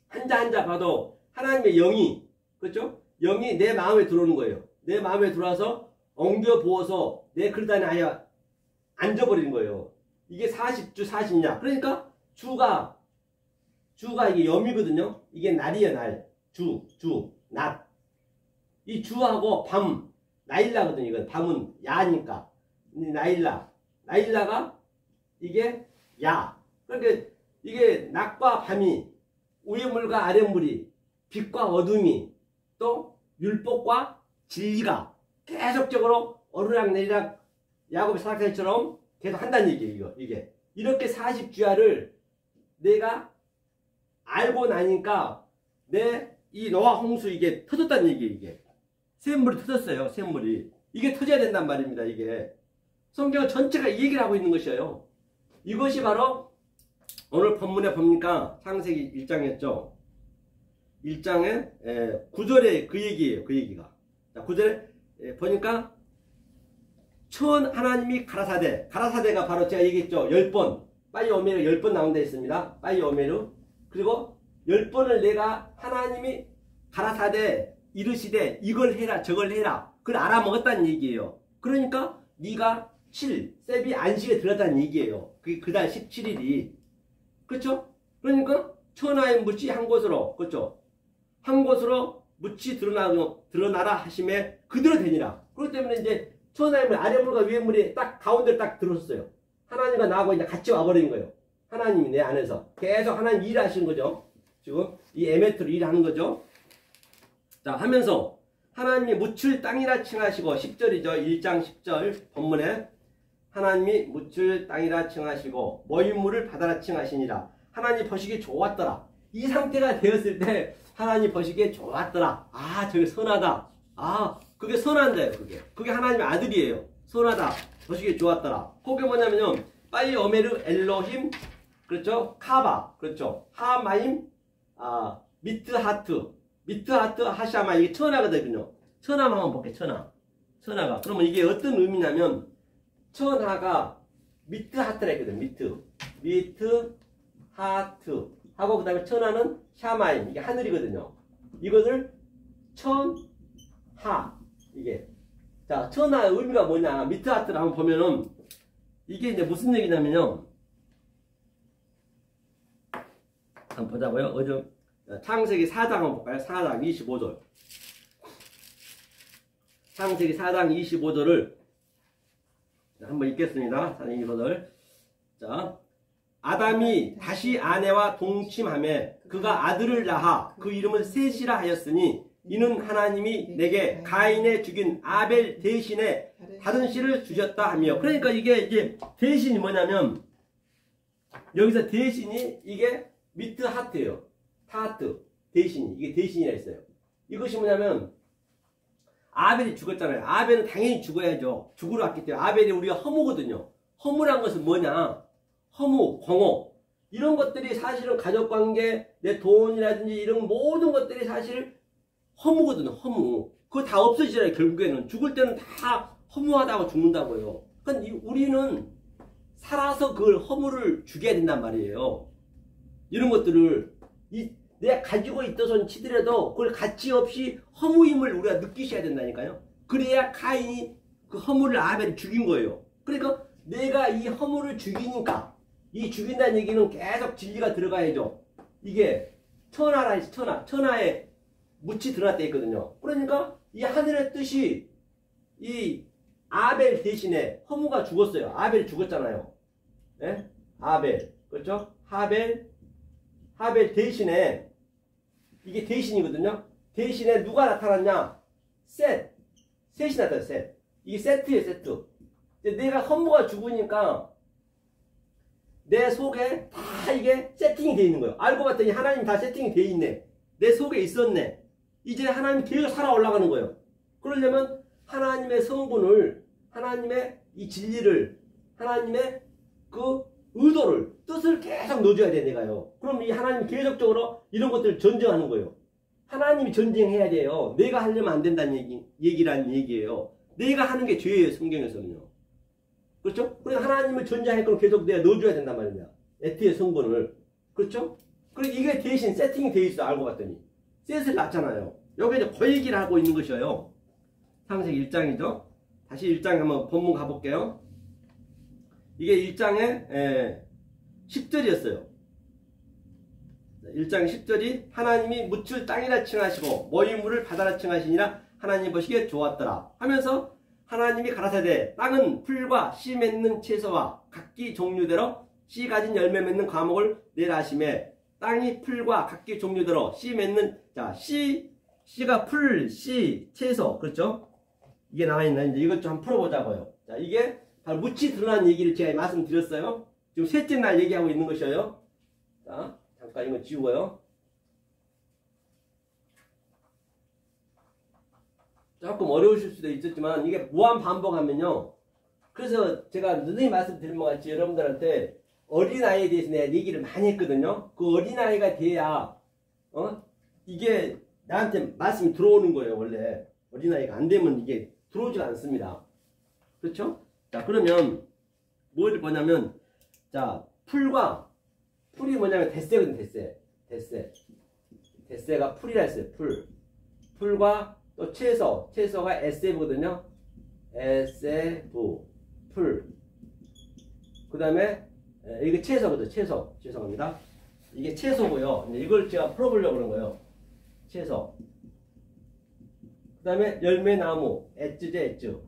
한자 봐도 하나님의 영이, 그렇죠? 영이 내 마음에 들어오는 거예요. 내 마음에 들어와서 엉겨 부어서 내 그릇 안에 아예 앉아버리는 거예요. 이게 40주 40냐. 그러니까 주가 이게 염이거든요. 이게 날이에요, 날. 낮. 이 주하고 밤, 나일라거든요. 이건 밤은 야니까. 나일라가 이게 야. 그러니까 이게 낮과 밤이, 위의 물과 아래 물이, 빛과 어둠이, 또 율법과 진리가 계속적으로 오르락내리락 야곱의 사역처럼 계속 한다는 얘기예요. 이게 이렇게 40주야를 내가 알고 나니까 내 이 노아 홍수 이게 터졌다는 얘기예요. 이게 샘물이 터졌어요. 샘물이 이게 터져야 된단 말입니다. 이게 성경 전체가 이 얘기를 하고 있는 것이에요. 이것이 바로 오늘 본문에 보니까 창세기 1장이었죠. 1장에 9절에 그 얘기예요. 그 얘기가. 자, 9절에 보니까 하나님이 가라사대가 바로 제가 얘기했죠. 10번 빠이 오메르 10번 나온다 했습니다. 빠이 오메르. 그리고 10번을 내가 하나님이 가라사대 이르시되 이걸 해라 저걸 해라 그걸 알아먹었다는 얘기예요. 그러니까 네가 세비 안식에 들었다는 얘기예요. 그게 그달 17일이. 그렇죠? 그러니까 천하의 묻지 한 곳으로, 그렇죠? 한 곳으로 묻지 드러나라 하심에 그대로 되니라. 그렇기 때문에 이제 천하의 물, 아래 물과 위에 물이 딱 가운데를 딱 들었어요. 하나님과 나하고 이제 같이 와버린 거예요. 하나님이 내 안에서 계속 하나님 일하시는 거죠. 지금 이 에메트로 일하는 거죠. 자, 하면서 하나님이 묻힐 땅이라 칭하시고 10절이죠. 1장 10절 본문에 하나님이 묻힐 땅이라 칭하시고 모인물을 바다라 칭하시니라. 하나님 보시기에 좋았더라. 이 상태가 되었을 때 하나님 보시기에 좋았더라. 아, 저게 선하다. 아, 그게 선한데요. 그게 하나님의 아들이에요. 선하다. 보시기에 좋았더라. 그게 뭐냐면요. 빠이 오메르 엘로힘, 그렇죠? 카바, 그렇죠? 하마임, 미트하트 하샤마, 이게 천하거든요. 천하만 한번 볼게요. 천하가. 그러면 이게 어떤 의미냐면 천하가 미트하트라 했거든. 미트하트 하고 그 다음에 천하는 샤마임, 이게 하늘이거든요. 이것을 천하, 이게 자, 천하의 의미가 뭐냐. 미트하트를 한번 보면은 이게 이제 무슨 얘기냐면요. 한번 보자고요. 창세기 4장 한번 볼까요? 4장 25절. 창세기 4장 25절을 한번 읽겠습니다. 4장 25절. 자, 아담이 다시 아내와 동침하며 그가 아들을 낳아 그 이름을 셋이라 하였으니 이는 하나님이 내게 가인의 죽인 아벨 대신에 다른 씨를 주셨다 하며. 그러니까 이게 이제 대신이 뭐냐면 여기서 대신이 이게 미트 하트예요. 타하트 대신이 이게 대신이라 했어요. 이것이 뭐냐면 아벨이 죽었잖아요. 아벨은 당연히 죽어야죠. 죽으러 왔기 때문에. 아벨이 우리가 허무거든요. 허무란 것은 뭐냐? 허무, 공허 이런 것들이 사실은 가족관계, 내 돈이라든지 이런 모든 것들이 사실 허무거든요. 허무. 그거 다 없어지잖아요. 결국에는. 죽을 때는 다 허무하다고 죽는다고요. 그러니까 우리는 살아서 그걸 허무를 죽여야 된단 말이에요. 이런 것들을 내가 가지고 있어서는 치더라도 그걸 가치 없이 허무임을 우리가 느끼셔야 된다니까요. 그래야 가인이 그 허무를 아벨이 죽인 거예요. 그러니까 내가 이 허무를 죽이니까 이 죽인다는 얘기는 계속 진리가 들어가야죠. 이게 천하라 해서 천하에 묻이 드러났다 했거든요. 그러니까 이 하늘의 뜻이 이 아벨 대신에 허무가 죽었어요. 아벨이 죽었잖아요. 예? 아벨 그렇죠? 하벨 대신에 이게 대신이거든요. 대신에 누가 나타났냐? 셋이 나타났어요. 이게 세트예요. 세트. 내가 허무가 죽으니까 내 속에 다 이게 세팅이 되어 있는 거예요. 알고 봤더니 하나님 다 세팅이 되어 있네. 내 속에 있었네. 이제 하나님 계속 살아 올라가는 거예요. 그러려면 하나님의 성분을, 하나님의 이 진리를, 하나님의 그 의도를, 뜻을 계속 넣어줘야 돼, 내가요. 그럼 이 하나님이 계속적으로 이런 것들을 전쟁하는 거예요. 하나님이 전쟁해야 돼요. 내가 하려면 안 된다는 얘기라는 얘기예요. 내가 하는 게 죄예요, 성경에서는요. 그렇죠? 그래서 하나님을 전쟁할 걸 계속 내가 넣어줘야 된단 말이야. 에트의 성분을. 그렇죠? 그리고 이게 대신 세팅이 돼 있어, 알고 봤더니. 셋을 낳잖아요. 여기 이제 그 얘기를 하고 있는 것이에요. 창세기 1장이죠. 다시 1장 한번 본문 가볼게요. 이게 1장의 10절이었어요. 1장 10절이 하나님이 묻을 땅이라 칭하시고 모이물을 바다라 칭하시니라 하나님 보시기에 좋았더라 하면서 하나님이 가라사대 땅은 풀과 씨 맺는 채소와 각기 종류대로 씨 가진 열매 맺는 과목을 내라 하시매 땅이 풀과 각기 종류대로 씨 맺는 자 씨가 풀, 씨, 채소 그렇죠? 이게 나와있는데 이것 좀 한번 풀어보자고요. 자 이게 바로 묻이 드러난 얘기를 제가 말씀드렸어요. 지금 셋째 날 얘기하고 있는 것이에요. 자 잠깐 이거 지우고요. 조금 어려우실 수도 있었지만 이게 무한 반복하면요. 그래서 제가 누누이 말씀드린 것 같이 여러분들한테 어린아이에 대해서 내가 얘기를 많이 했거든요. 그 어린아이가 돼야 이게 나한테 말씀이 들어오는 거예요. 원래 어린아이가 안 되면 이게 들어오지가 않습니다. 그렇죠? 자 그러면 뭘 보냐면 자 풀이 뭐냐면 뎃새거든. 뎃새가 풀이라 했어요. 풀과 또 채소가 에세브거든요. 에세브 풀. 그 다음에 이게 채소거든요. 죄송합니다. 이게 채소고요. 이걸 제가 풀어보려고 그런 거예요. 채소. 그 다음에 열매나무 엣즈죠. 엣즈.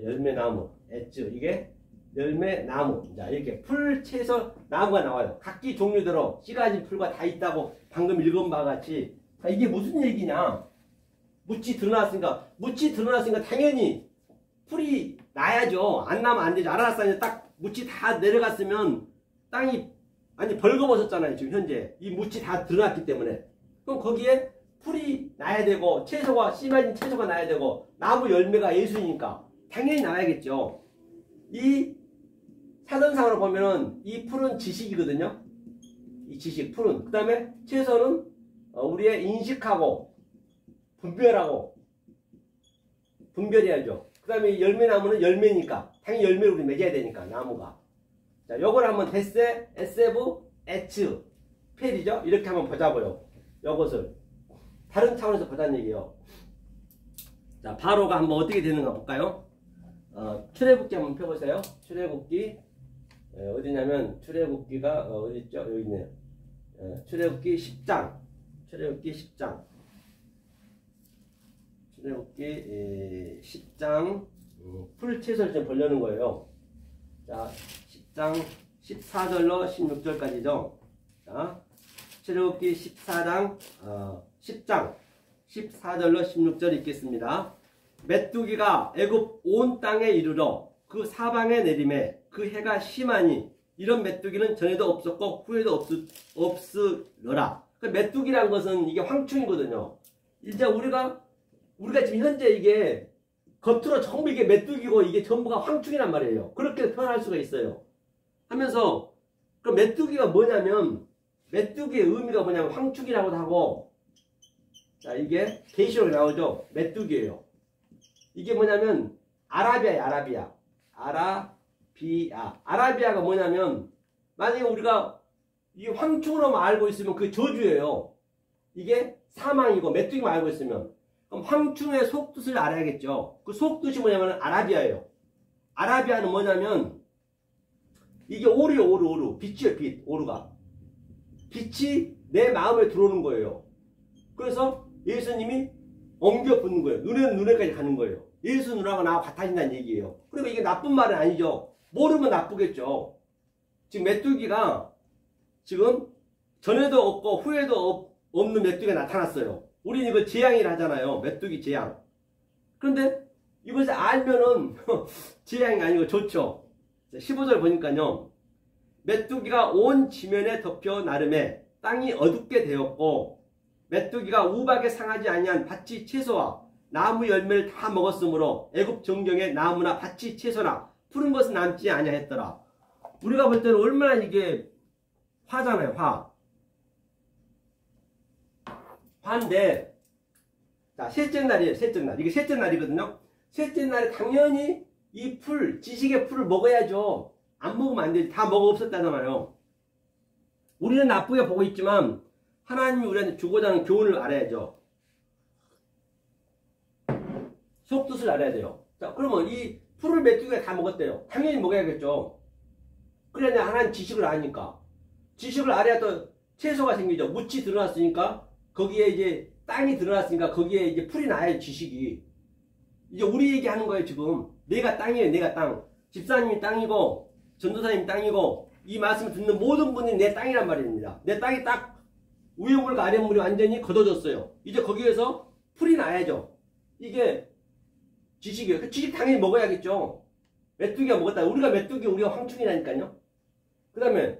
열매나무 엣즈. 이게 열매나무. 자 이렇게 풀, 채소, 나무가 나와요. 각기 종류대로 씨 가진 풀과 다 있다고 방금 읽은 바와 같이. 자, 이게 무슨 얘기냐? 묻이 드러났으니까 당연히 풀이 나야죠. 안 나면 안 되죠. 아라라산에 딱 묻이 다 내려갔으면 땅이 아니 벌거벗었잖아요. 지금 현재 이 묻이 다 드러났기 때문에. 그럼 거기에 풀이 나야 되고 채소가 씨 가진 채소가 나야 되고 나무 열매가 예수니까 당연히 나야겠죠. 이 사전상으로 보면은 이 풀은 지식이거든요. 이 지식 풀은. 그 다음에 채소는 우리의 인식하고 분별해야죠. 그 다음에 열매나무는 열매니까 당연히 열매를 우리 맺어야 되니까 나무가. 자 요걸 한번 데세, 에세브, 에츠, 펠이죠. 이렇게 한번 보자고요. 요것을 다른 차원에서 보자는 얘기예요. 자 바로가 한번 어떻게 되는가 볼까요? 출애굽기 한번 펴보세요. 출애굽기 어디냐면 출애굽기가 어디있죠? 여기 있네요. 출애굽기 10장 출애굽기 10장 풀채소를 좀 보려는 거예요. 자 10장 14절로 16절까지죠. 자 출애굽기 10장 14절로 16절 읽겠습니다. 메뚜기가 애굽 온 땅에 이르러 그 사방에 내림에 그 해가 심하니 이런 메뚜기는 전에도 없었고 후에도 없으러라. 그 메뚜기란 것은 이게 황충이거든요. 이제 우리가 지금 현재 이게 겉으로 전부 이게 메뚜기고 이게 전부가 황충이란 말이에요. 그렇게 표현할 수가 있어요. 하면서 그 메뚜기가 뭐냐면 메뚜기의 의미가 뭐냐면 황충이라고도 하고, 자 이게 계시록에 나오죠. 메뚜기예요. 이게 뭐냐면 아라비아예요. 아라비아가 뭐냐면 만약에 우리가 이 황충으로만 알고 있으면 그 저주예요. 이게 사망이고 메뚜기만 알고 있으면 그럼 황충의 속뜻을 알아야겠죠. 그 속뜻이 뭐냐면 아라비아예요. 아라비아는 뭐냐면 이게 오르요. 오르 빛이에요. 빛. 오르가 빛이 내 마음에 들어오는 거예요. 그래서 예수님이 엉겨 붙는 거예요. 눈에는 눈에까지 가는 거예요. 예수 누나가 나와 같아진다는 얘기예요. 그러니까 이게 나쁜 말은 아니죠. 모르면 나쁘겠죠. 지금 메뚜기가 지금 전에도 없고 후에도 없는 메뚜기가 나타났어요. 우리는 이거 재앙이라 하잖아요. 메뚜기 재앙. 그런데 이것을 알면은 재앙이 아니고 좋죠. 15절 보니까요. 메뚜기가 온 지면에 덮여 나름에 땅이 어둡게 되었고 메뚜기가 우박에 상하지 아니한 밭이 채소와 나무 열매를 다 먹었으므로 애굽 정경에 나무나 밭이 채소나 푸른 것은 남지 아니하였더라. 우리가 볼 때는 얼마나 이게 화잖아요. 화인데 자 셋째 날이에요. 셋째 날. 이게 셋째 날이거든요. 셋째 날에 당연히 이 풀, 지식의 풀을 먹어야죠. 안 먹으면 안 되지. 다 먹어 없었다잖아요. 우리는 나쁘게 보고 있지만 하나님이 우리한테 주고자 하는 교훈을 알아야죠. 속뜻을 알아야 돼요. 자, 그러면 이 풀을 메뚜기가 다 먹었대요. 당연히 먹어야겠죠. 그래야 하나님 지식을 아니까. 지식을 알아야 또 채소가 생기죠. 묻이 드러났으니까 거기에 이제 땅이 드러났으니까 거기에 이제 풀이 나야 지식이. 이제 우리 얘기하는 거예요 지금. 내가 땅이에요. 내가 땅. 집사님이 땅이고 전도사님이 땅이고 이 말씀을 듣는 모든 분이 내 땅이란 말입니다. 내 땅이 딱 위에 물과 아래 물이 완전히 걷어졌어요. 이제 거기에서 풀이 나야죠. 이게 지식이에요. 그 지식 당연히 먹어야겠죠. 메뚜기가 먹었다. 우리가 황충이라니까요. 그 다음에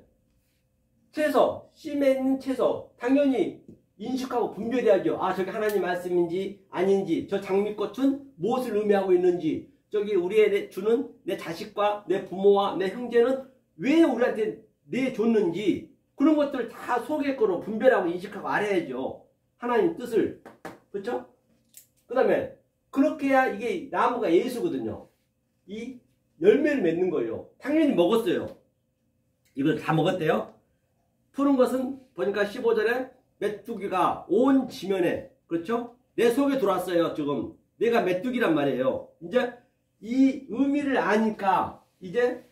채소, 씨에 있는 채소 당연히 인식하고 분별해야죠. 아 저게 하나님 말씀인지 아닌지, 저 장미꽃은 무엇을 의미하고 있는지, 저기 우리의 주는 내 자식과 내 부모와 내 형제는 왜 우리한테 내줬는지 그런 것들을 다 속의 거로 분별하고 인식하고 알아야죠. 하나님 뜻을. 그렇죠? 그 다음에 그렇게 해야 이게 나무가 예수거든요. 이 열매를 맺는 거예요. 당연히 먹었어요. 이걸 다 먹었대요. 푸른 것은 보니까 15절에 메뚜기가 온 지면에, 그렇죠? 내 속에 들어왔어요. 지금 내가 메뚜기란 말이에요. 이제 이 의미를 아니까 이제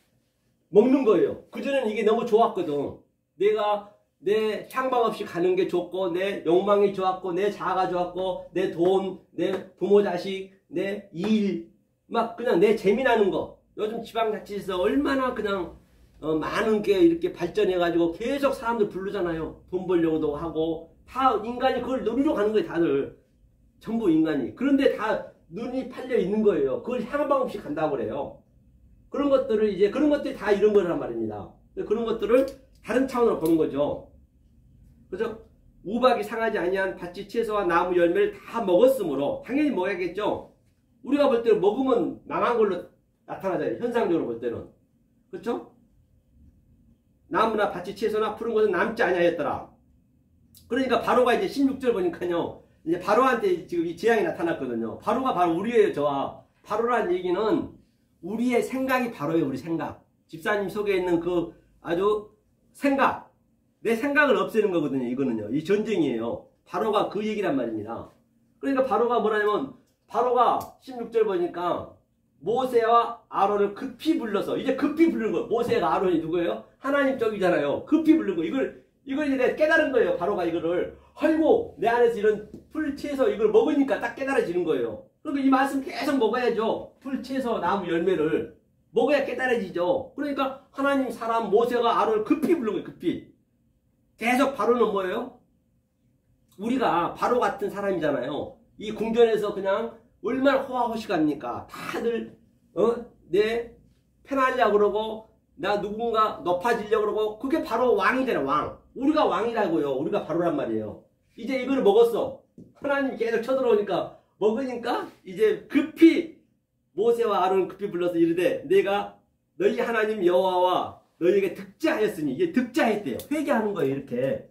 먹는 거예요. 그전에는 이게 너무 좋았거든. 내가 내 향방 없이 가는 게 좋고 내 욕망이 좋았고 내 자아가 좋았고 내 돈, 내 부모 자식, 내 일, 막 그냥 내 재미나는 거. 요즘 지방자치에서 얼마나 그냥 많은 게 이렇게 발전해가지고 계속 사람들 부르잖아요. 돈 벌려고도 하고 다 인간이 그걸 누리러 가는 거예요. 다들 전부 인간이. 그런데 다 눈이 팔려 있는 거예요. 그걸 향방 없이 간다고 그래요. 그런 것들을 이제 그런 것들이 다 이런 거란 말입니다. 그런 것들을 다른 차원으로 보는 거죠. 그래서 우박이 상하지 아니한 밭이 채소와 나무 열매를 다 먹었으므로 당연히 먹어야겠죠. 우리가 볼 때는 먹으면 망한 걸로 나타나잖아요. 현상적으로 볼 때는. 그렇죠? 나무나 밭이 채소나 푸른 것은 남지 아니하였더라. 그러니까 바로가 이제 16절 보니까요. 이제 바로한테 지금 이 재앙이 나타났거든요. 바로가 바로 우리예요. 저와. 바로란 얘기는 우리의 생각이 바로예요. 우리 생각. 집사님 속에 있는 그 아주 생각. 내 생각을 없애는 거거든요. 이거는요. 이 전쟁이에요. 바로가 그 얘기란 말입니다. 그러니까 바로가 뭐라냐면 바로가 16절 보니까 모세와 아론을 급히 불러서 이제 급히 부르는 거예요. 모세가 아론이 누구예요? 하나님 쪽이잖아요. 급히 부르는 거. 이걸 이제 내가 깨달은 거예요. 바로가 이거를. 헐고 내 안에서 이런 풀 채소 이걸 먹으니까 딱 깨달아지는 거예요. 그러니까 이 말씀 계속 먹어야죠. 풀 채소 나무 열매를 먹어야 깨달아지죠. 그러니까 하나님 사람 모세가 아론을 급히 부른 거예요. 급히. 계속 바로는 뭐예요? 우리가 바로 같은 사람이잖아요. 이 궁전에서 그냥 얼마나 호화호식합니까? 다들 내 편하려고 그러고 나 누군가 높아지려고 그러고 그게 바로 왕이잖아. 왕. 우리가 왕이라고요. 우리가 바로란 말이에요. 이제 이걸 먹었어. 하나님 계속 쳐들어오니까 먹으니까 이제 급히 모세와 아론을 급히 불러서 이르되 내가 너희 하나님 여호와와 너희에게 득자하였으니 이게 득자했대요. 회개하는 거예요. 이렇게.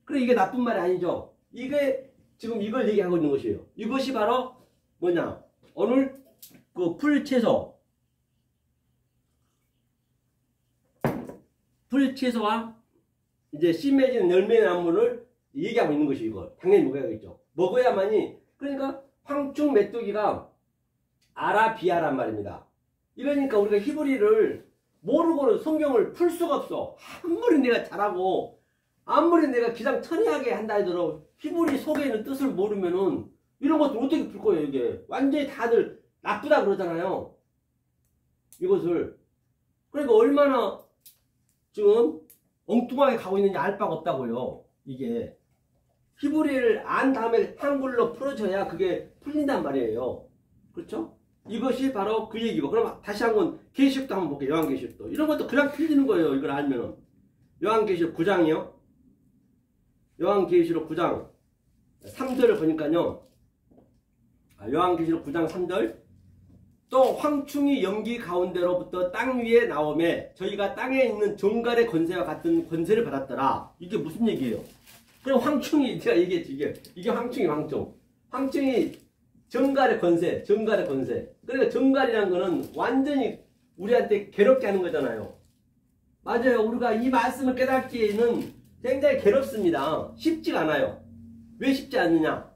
그래 이게 나쁜 말이 아니죠. 이게 지금 이걸 얘기하고 있는 것이에요. 이것이 바로 뭐냐? 오늘 그 풀채소와 이제 씨 맺은 열매 나무를 얘기하고 있는 것이 이거. 당연히 먹어야겠죠. 먹어야만이. 그러니까 황충 메뚜기가 아라비아란 말입니다. 이러니까 우리가 히브리를 모르고는 성경을 풀 수가 없어. 아무리 내가 잘하고 아무리 내가 기상천외하게 한다 하더라도 히브리 속에 있는 뜻을 모르면은 이런 것들 어떻게 풀 거예요. 이게 완전히 다들 나쁘다 그러잖아요. 이것을. 그러니까 얼마나 지금 엉뚱하게 가고 있는지 알 바가 없다고요. 이게 히브리를 안 다음에 한글로 풀어줘야 그게 풀린단 말이에요. 그렇죠? 이것이 바로 그 얘기고. 그럼 다시 한번 계시록도 한번 볼게요. 요한계시록도. 이런 것도 그냥 풀리는 거예요. 이걸 알면은. 요한계시록 9장이요. 요한계시록 9장 3절을 보니까요. 요한계시록 9장 3절. 또 황충이 연기 가운데로부터 땅 위에 나오매 저희가 땅에 있는 정갈의 권세와 같은 권세를 받았더라. 이게 무슨 얘기예요? 그럼 황충이 제가 얘기했지. 이게 황충이 황충. 황충이 정갈의 권세, 정갈의 권세. 그러니까 정갈이라는 거는 완전히 우리한테 괴롭게 하는 거잖아요. 맞아요. 우리가 이 말씀을 깨닫기에는 굉장히 괴롭습니다. 쉽지가 않아요. 왜 쉽지 않느냐?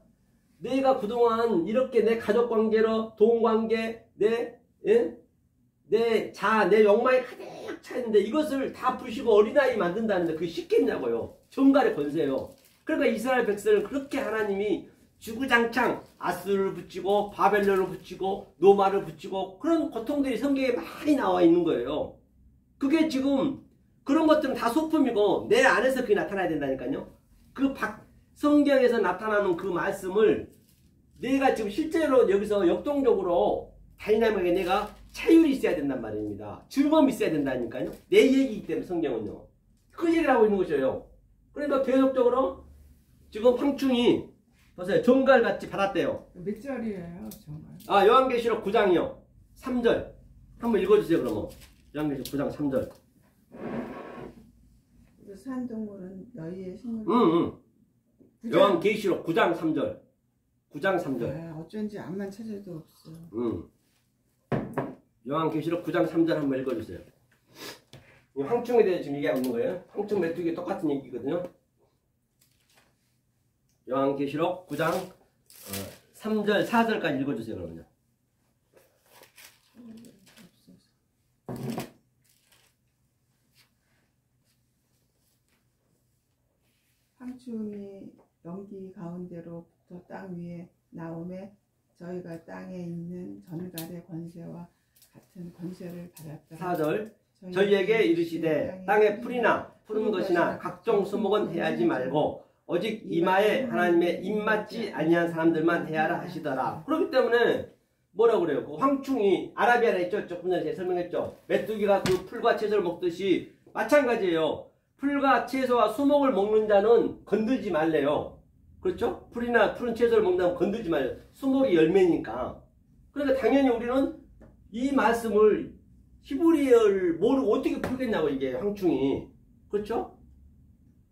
내가 그동안 이렇게 내 가족 관계로, 돈 관계, 내 욕망이 가득 차 있는데 이것을 다 부시고 어린아이 만든다는데 그게 쉽겠냐고요. 정갈의 권세예요. 그러니까 이스라엘 백성을 그렇게 하나님이 주구장창 아수르를 붙이고 바벨론을 붙이고 노마를 붙이고 그런 고통들이 성경에 많이 나와 있는 거예요. 그게 지금 그런 것들은 다 소품이고 내 안에서 그게 나타나야 된다니까요. 성경에서 나타나는 그 말씀을 내가 지금 실제로 여기서 역동적으로 다이나믹하게 내가 차율이 있어야 된단 말입니다. 즐거움이 있어야 된다니까요. 내 얘기이기 때문에 성경은요. 그 얘기를 하고 있는 것이에요. 그러니까 계속적으로 지금 황충이 보세요. 정갈같이 받았대요. 몇 절이에요, 정말? 요한계시록 9장이요. 3절. 한번 읽어주세요, 그러면. 요한계시록 9장 3절. 산동물은 너희의 생물. 요한계시록 9장 3절. 9장 3절. 어쩐지 암만 찾아도 없어. 요한계시록 9장 3절 한번 읽어주세요. 황충에 대해 지금 얘기하고 있는 거예요. 황충 메뚜기 똑같은 얘기거든요. 요한계시록 9장 3절 4절까지 읽어주세요. 그러면요. 황충이 연기 가운데로부터 땅 위에 나오매 저희가 땅에 있는 전갈의 권세와 같은 권세를 받았다. 4절 저희에게 이르시되 땅에 풀이나 푸른 것이나 각종 수목은 해하지 말고 오직 이마에 하나님의 입맞지 아니한 사람들만 해하라 하시더라. 그렇기 때문에 뭐라고 그래요? 그 황충이 아라비아라 했죠. 조금 전에 설명했죠. 메뚜기가 그 풀과 채소를 먹듯이 마찬가지예요. 풀과 채소와 수목을 먹는 자는 건들지 말래요. 그렇죠? 풀이나 푸른 채소를 먹는다면 건들지 말래요. 수목이 열매니까. 그러니까 당연히 우리는 이 말씀을 히브리어를 모르고 어떻게 풀겠냐고 이게 황충이. 그렇죠?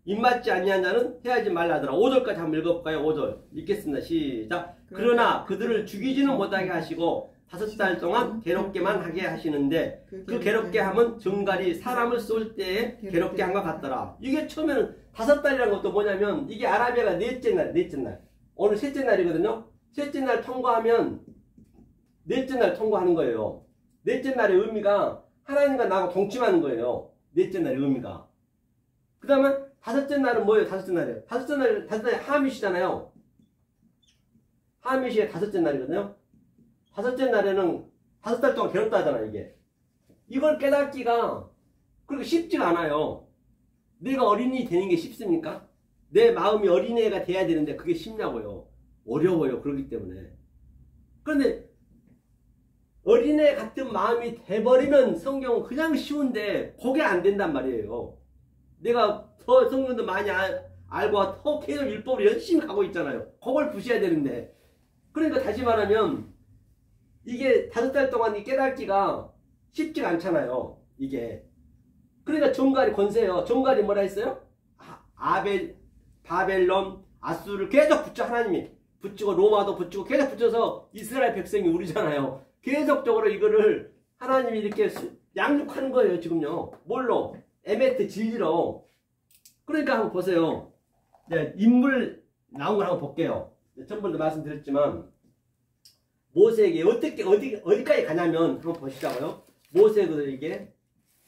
입맞지 아니한 자는 해하지 말라더라. 5절까지 한번 읽어볼까요? 5절 읽겠습니다. 시작. 그러나 그들을 죽이지는 못하게 하시고 5달 동안 괴롭게만 하게 하시는데 그 괴롭게 함은 정갈이 사람을 쏠 때에 괴롭게 한 것 같더라. 이게 처음에는 5달이라는 것도 뭐냐면 이게 아라비아가 넷째 날. 오늘 셋째 날이거든요. 셋째 날 통과하면 넷째 날 통과하는 거예요. 넷째 날의 의미가 하나님과 나하고 동침하는 거예요. 넷째 날의 의미가. 그 다음에 5째 날은 뭐예요? 5째 날이에요. 5째 날이 하미시잖아요. 하미시의 5째 날이거든요. 5째 날에는 5달 동안 괴롭다 하잖아, 이게. 이걸 깨닫기가 그렇게 쉽지가 않아요. 내가 어린이 되는 게 쉽습니까? 내 마음이 어린애가 돼야 되는데 그게 쉽냐고요. 어려워요. 그렇기 때문에. 그런데 어린애 같은 마음이 돼버리면 성경은 그냥 쉬운데 그게 안 된단 말이에요. 내가 더 성경도 많이 알고 더 계속 율법을 열심히 가고 있잖아요. 그걸 부셔야 되는데. 그러니까 다시 말하면 이게 5달 동안 이 깨닫기가 쉽지가 않잖아요. 이게. 그러니까 종갈이 권세요. 종갈이 뭐라 했어요? 바벨론, 아수르를 계속 붙여 하나님이. 붙이고 로마도 붙이고 계속 붙여서 이스라엘 백성이 우리잖아요. 계속적으로 이거를 하나님이 이렇게 양육하는 거예요. 지금요. 뭘로? 에메트 진리로. 그러니까 한번 보세요. 인물 나온 걸 한번 볼게요. 전번에도 말씀드렸지만 모세에게 어디까지 가냐면 한번 보시자고요.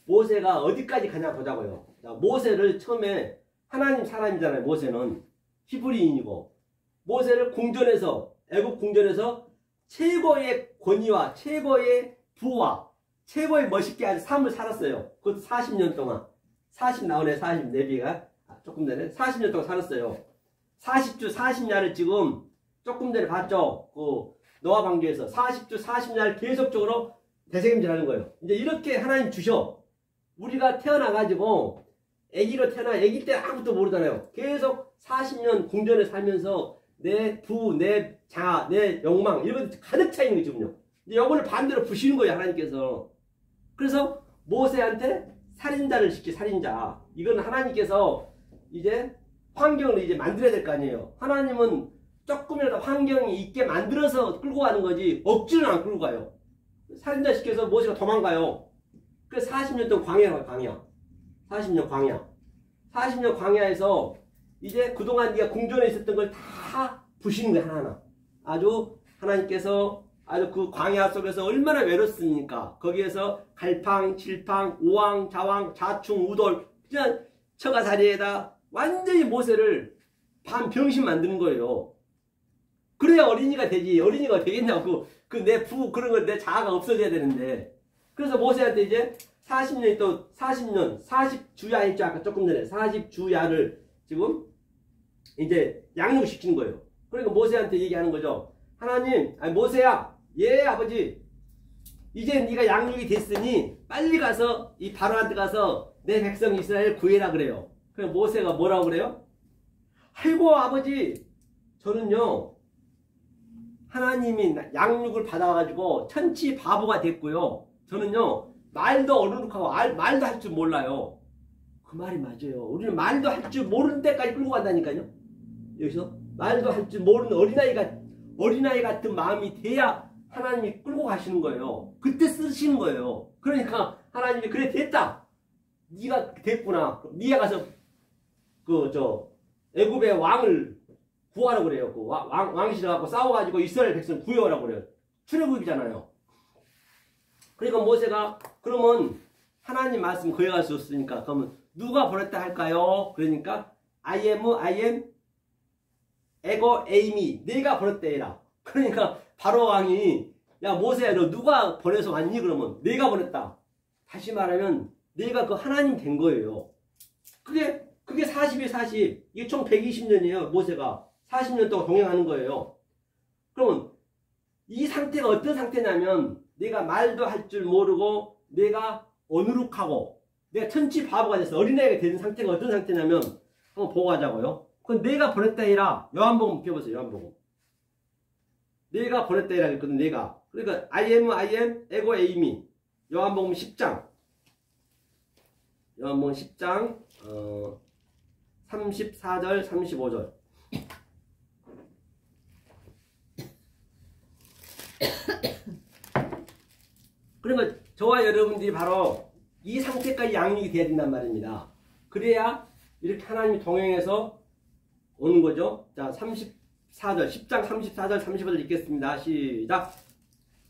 모세가 어디까지 가냐 보자고요. 자, 모세를 처음에 하나님 사람이잖아요. 모세는 히브리인이고 모세를 궁전에서 애국 궁전에서 최고의 권위와 최고의 부와 최고의 멋있게 아주 삶을 살았어요. 그것도 40년 동안. 40 나오네. 40 내비가 조금 전에 40년 동안 살았어요. 40주 40야를 지금 조금 전에 봤죠. 그 노아 방주에서 40주 40야를 계속적으로 대책임질하는 거예요. 이제 이렇게 하나님 주셔. 우리가 태어나가지고 애기로 태어나 애기 때 아무것도 모르잖아요. 계속 40년 궁전에 살면서 내 부, 내 자, 내 욕망 이런 거 가득 차 있는 거지금요. 이제 요거를 반대로 부시는 거예요. 하나님께서. 그래서 모세한테 살인자를 시키 살인자. 이건 하나님께서 이제 환경을 이제 만들어야 될 거 아니에요. 하나님은 조금이라도 환경이 있게 만들어서 끌고 가는 거지 억지로는 안 끌고 가요. 살인자 시켜서 모세가 도망가요. 그래서 40년 동안 광야가 광야. 40년 광야. 40년 광야에서 이제 그동안 네가 궁전에 있었던 걸 다 부시는 거야. 하나하나. 아주 하나님께서 아주 그 광야 속에서 얼마나 외롭습니까? 거기에서 갈팡, 칠팡, 오왕, 자왕, 자충, 우돌 그냥 처가살이에다 완전히 모세를 반병신 만드는 거예요. 그래야 어린이가 되지. 어린이가 되겠냐고. 그 내 부 그런 거 내 자아가 없어져야 되는데. 그래서 모세한테 이제 40년이 또 40년 40주야 했죠. 아까 조금 전에 40주야를 지금 이제 양육시키는 거예요. 그러니까 모세한테 얘기하는 거죠. 하나님, 아니 모세야, 예 아버지, 이제 네가 양육이 됐으니 빨리 가서 이 바로한테 가서 내 백성 이스라엘 구해라 그래요. 그래서 모세가 뭐라고 그래요? 아이고 아버지, 저는요 하나님이 양육을 받아가지고 천치 바보가 됐고요. 저는요 말도 어른룩하고 말도 할 줄 몰라요. 그 말이 맞아요. 우리는 말도 할 줄 모르는 때까지 끌고 간다니까요. 여기서 말도 할 줄 모르는 어린아이 같은 마음이 돼야 하나님이 끌고 가시는 거예요. 그때 쓰시는 거예요. 그러니까 하나님이 그래 됐다. 네가 됐구나. 네가 가서 애굽의 왕을 구하라고 그래요. 그 왕실을 갖고 싸워가지고 이스라엘 백성 구해오라고 그래요. 출애굽이잖아요. 그러니까 모세가 그러면 하나님 말씀 거역할 수 없으니까 그러면 누가 보냈다 할까요? 그러니까 I am 에고 에이미 내가 보냈다 해라. 그러니까 바로 왕이 야 모세야 너 누가 보내서 왔니? 그러면 내가 보냈다. 다시 말하면 내가 그 하나님 된 거예요. 그게 40이 40. 이게 총 120년이에요. 모세가 40년 동안 동행하는 거예요. 그러면 이 상태가 어떤 상태냐면 내가 말도 할 줄 모르고 내가 어누룩하고 내가 천치 바보가 돼서 어린아이가 되는 상태가 어떤 상태냐면 한번 보고 가자고요. 그건 내가 보냈다 해라. 요한복음 펴보세요. 요한복음. 내가 보냈다 해라 그랬거든. 내가. 그러니까 I am 에고 에이미. 요한복음 10장. 요한복음 10장 34절 35절. 그러니까 저와 여러분들이 바로 이 상태까지 양육이 돼야 된단 말입니다. 그래야 이렇게 하나님이 동행해서 오는 거죠. 자, 34절, 10장 34절, 35절 읽겠습니다. 시작.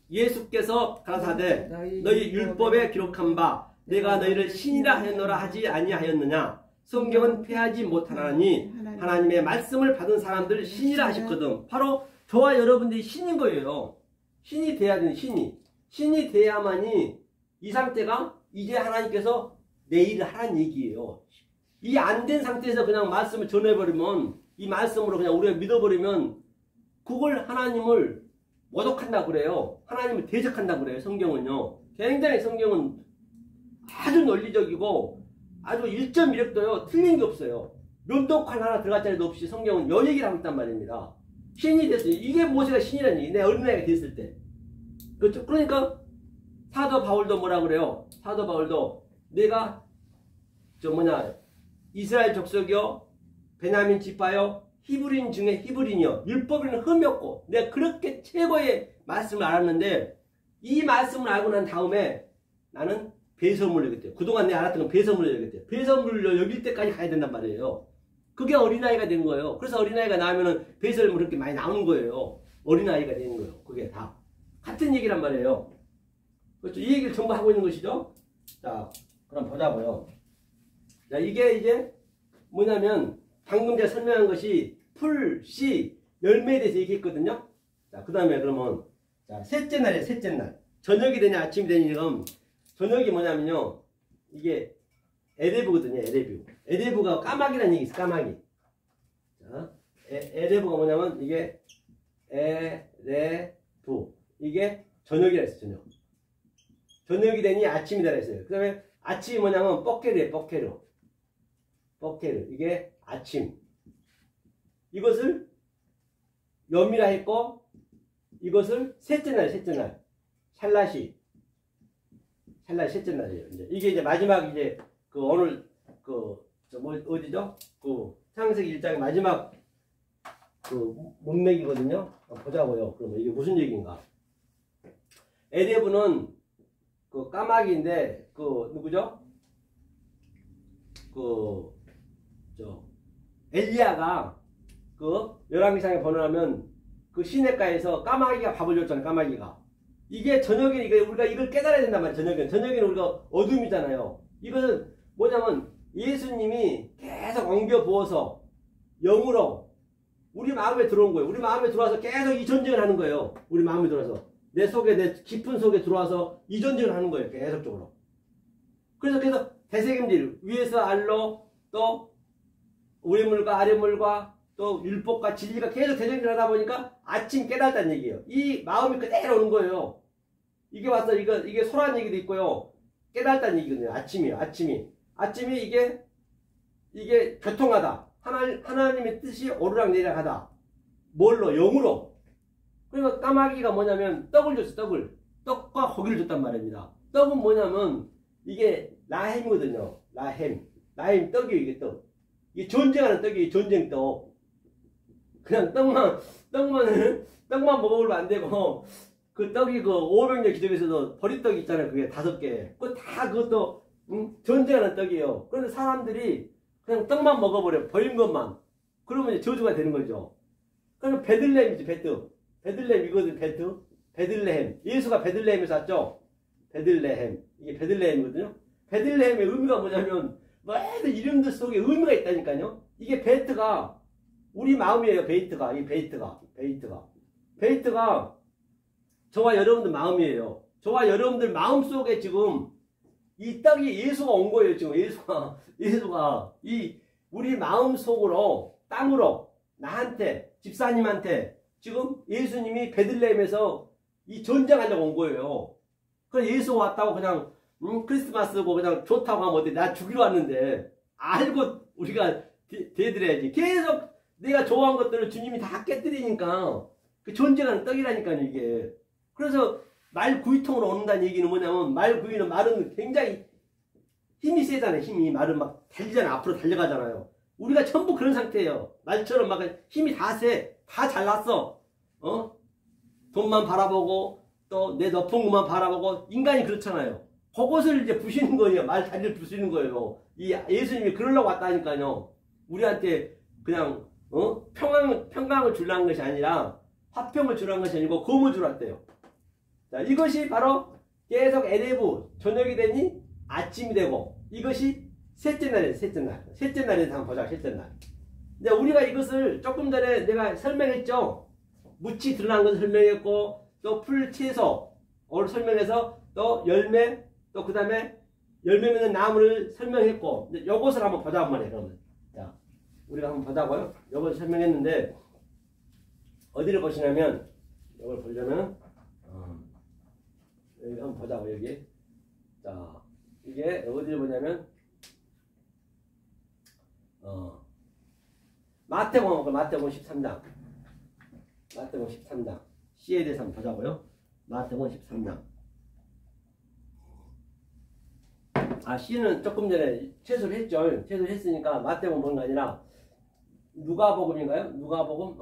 예수께서 가라사대 너희 율법에 기록한 바 내가 너희를 신이라 하였노라 하지 아니하였느냐. 성경은 패하지 못하나니 하나님의 말씀을 받은 사람들 신이라 하셨거든. 바로 저와 여러분들이 신인 거예요. 신이 돼야 되는 신이 돼야만이 이 상태가 이제 하나님께서 내 일을 하라는 얘기예요. 이 안 된 상태에서 그냥 말씀을 전해버리면, 이 말씀으로 그냥 우리가 믿어버리면, 그걸 하나님을 모독한다고 그래요. 하나님을 대적한다고 그래요. 성경은요. 굉장히 성경은 아주 논리적이고 아주 1.1획도요. 틀린 게 없어요. 면도칼 하나 들어갈 자리도 없이 성경은 요 얘기를 하고 있단 말입니다. 신이 됐어요. 이게 모세가 신이라는 얘기. 내 어린아이가 됐을 때. 그렇죠? 그러니까 사도 바울도 뭐라 그래요? 사도 바울도 내가 이스라엘 족속이요, 베냐민 지파요, 히브리인 중에 히브리인이요, 율법에는 흠이 없고, 내가 그렇게 최고의 말씀을 알았는데, 이 말씀을 알고 난 다음에 나는 배설물을 여겼대요. 그동안 내가 알았던 건 배설물을 여겼대요. 배설물을 여길 때까지 가야 된단 말이에요. 그게 어린아이가 되는 거예요. 그래서 어린아이가 나오면은 배설물이 그렇게 많이 나오는 거예요. 어린아이가 되는 거예요. 그게 다. 같은 얘기란 말이에요. 그렇죠? 이 얘기를 전부 하고 있는 것이죠. 자, 그럼 보자고요. 자, 이게 이제 뭐냐면, 방금 제가 설명한 것이 풀, 씨, 열매에 대해서 얘기했거든요. 자, 그 다음에 그러면, 자, 셋째 날이에요, 셋째 날. 저녁이 되냐, 아침이 되냐, 그럼, 저녁이 뭐냐면요, 이게 에레브거든요, 에레브. 에레브가 까마귀라는 얘기 있어요, 까마귀. 자, 에레브가 뭐냐면, 이게 에레브. 이게 저녁이라 했어요, 저녁. 저녁이 되니 아침이다 했어요. 그 다음에 아침이 뭐냐면, 뻑케르예요, 뻑케르. 뻑케르. 이게 아침. 이것을 염이라 했고, 이것을 셋째 날, 셋째 날. 샬라시. 샬라시 셋째 날이에요. 이게 이제 마지막 이제 오늘 어디죠? 창세기 1장의 마지막 문맥이거든요. 보자고요. 그러면 이게 무슨 얘기인가? 에레브는 까마귀인데 누구죠? 엘리야가 열왕기상에 번호하면 시냇가에서 까마귀가 밥을 줬잖아요. 까마귀가. 이게 저녁에 우리가 이걸 깨달아야 된단 말이에요. 저녁에는 우리가 어둠이잖아요. 이것은 뭐냐면 예수님이 계속 엉겨 부어서 영으로 우리 마음에 들어온 거예요. 우리 마음에 들어와서 계속 이 전쟁을 하는 거예요. 우리 마음에 들어와서 내 속에, 내 깊은 속에 들어와서 이 전쟁을 하는 거예요. 계속적으로. 그래서 계속 대세김질 위에서 알로 또 우리물과 아래물과 또 율법과 진리가 계속 대전을 하다 보니까 아침 깨달았다는 얘기예요. 이 마음이 그대로 오는 거예요. 이게 와서 이게 소란 얘기도 있고요. 깨달았다는 얘기거든요. 아침이에요. 아침이 이게 교통하다. 하나님의 뜻이 오르락내리락하다. 뭘로? 영으로. 그러니까 까마귀가 뭐냐면 떡을 줬어. 떡과 고기를 줬단 말입니다. 떡은 뭐냐면 이게 라햄이거든요. 라햄 떡이에요. 이게 떡. 이게 전쟁하는 떡이에요. 전쟁떡. 그냥 떡만 먹어보면 안 되고, 그 떡이 500년 기적에서도 버리떡 있잖아요. 그게 5개. 그것도, 전쟁하는 떡이에요. 그런데 사람들이 그냥 떡만 먹어버려. 버린 것만. 그러면 이제 저주가 되는 거죠. 그러면 베들레헴이지, 베들레헴 이거든, 베들레헴. 예수가 베들레헴에서 왔죠? 베들레헴. 이게 베들레헴이거든요. 베들레헴의 의미가 뭐냐면, 모든 이름들 속에 의미가 있다니까요. 이게 베트가 우리 마음이에요. 베이트가 저와 여러분들 마음이에요. 저와 여러분들 마음 속에 지금 이 떡이 예수가 온 거예요. 지금 예수가 이 우리 마음 속으로 땅으로 나한테 집사님한테 지금 예수님이 베들레헴에서 이 전쟁하려고 온 거예요. 그래서 예수가 왔다고 그냥 크리스마스고 그냥 좋다고 하면 어때? 나 죽이러 왔는데 알고 우리가 대드려야지. 계속 내가 좋아한 것들을 주님이 다 깨뜨리니까 그 전쟁하는 떡이라니까요. 이게. 그래서 말구이통으로 온다는 얘기는 뭐냐면 말은 굉장히 힘이 세잖아요. 힘이 말은 막 달리잖아요. 앞으로 달려가잖아요. 우리가 전부 그런 상태예요. 말처럼 막 힘이 다 세. 다 잘났어. 돈만 바라보고 또 내 높은 것만 바라보고 인간이 그렇잖아요. 그것을 이제 부시는 거예요. 말 다리를 부시는 거예요. 이 예수님이 그러려고 왔다니까요. 우리한테 그냥 평강을 주려는 것이 아니라 화평을 주려는 것이 아니고 검을 주러 왔대요. 자, 이것이 바로 계속 에레브 저녁이 되니 아침이 되고 이것이 셋째 날이에요. 셋째 날에서 한번 보자. 셋째 날. 근데 우리가 이것을 조금 전에 내가 설명했죠. 무치 드러난 것을 설명했고 또 풀 채소 오늘 설명해서 또 열매 또 그 다음에 열매 맺는 나무를 설명했고, 이제 요것을 한번 보자고 말이에요. 그러면 자, 우리가 한번 보자고요. 요걸 설명했는데 어디를 보시냐면, 이걸 보려면 여기 한번 보자고. 여기 자, 이게 어디를 보냐면 마태복음 13장. 마태복음 13장. C에 대해서 한번 보자고요. 마태복음 13장. C는 조금 전에 최소를 했죠. 최소를 했으니까 마태복음 보는 게 아니라 누가복음인가요? 누가복음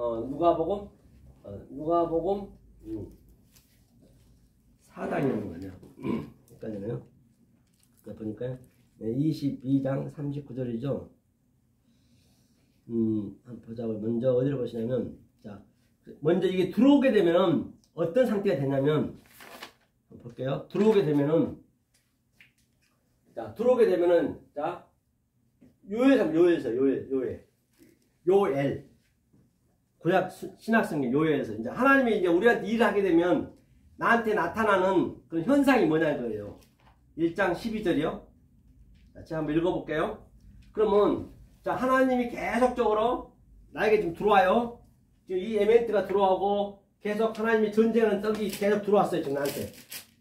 4장이라는 거 아니야. 헷갈리네요. 보니까 22장 39절이죠. 한번 보자고요. 먼저 어디를 보시냐면, 자, 먼저 이게 들어오게 되면 어떤 상태가 되냐면, 한번 볼게요. 들어오게 되면은, 자, 요엘. 구약 신약성경 요엘에서 이제 하나님이 이제 우리한테 일을 하게 되면 나한테 나타나는 그런 현상이 뭐냐는 거예요. 1장 12절이요. 자, 제가 한번 읽어볼게요. 그러면, 자, 하나님이 계속적으로 나에게 지금 들어와요. 지금 이 에멘트가 들어오고 계속 하나님이 전쟁하는 떡이 계속 들어왔어요. 지금 나한테.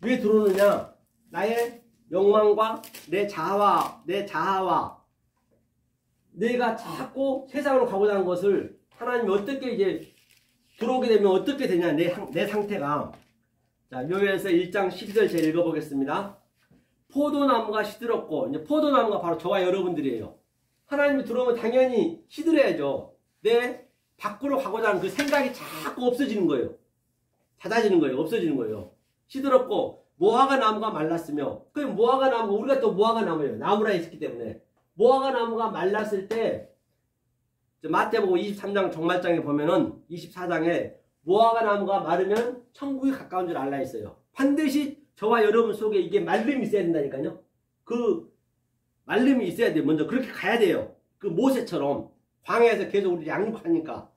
왜 들어오느냐? 나의 욕망과 내 자아와 내가 자꾸 세상으로 가고자 하는 것을 하나님이 어떻게 이제 들어오게 되면 어떻게 되냐? 내 상태가. 자, 요엘서 1장 12절 제가 읽어보겠습니다. 포도나무가 시들었고, 이제 포도나무가 바로 저와 여러분들이에요. 하나님이 들어오면 당연히 시들어야죠. 내 밖으로 가고자 하는 그 생각이 자꾸 없어지는 거예요. 잦아지는 거예요. 없어지는 거예요. 시들었고, 무화과 나무가 말랐으며, 그 무화과 나무가, 우리가 또 무화과 나무예요. 나무라 했기 때문에. 무화과 나무가 말랐을 때, 마태복음 23장 종말장에 보면은 24장에 무화과 나무가 마르면 천국이 가까운 줄 알라 했어요. 반드시 저와 여러분 속에 이게 말름이 있어야 된다니까요. 그 말름이 있어야 돼요. 먼저 그렇게 가야 돼요. 그 모세처럼 광야에서 계속 우리 양육하니까.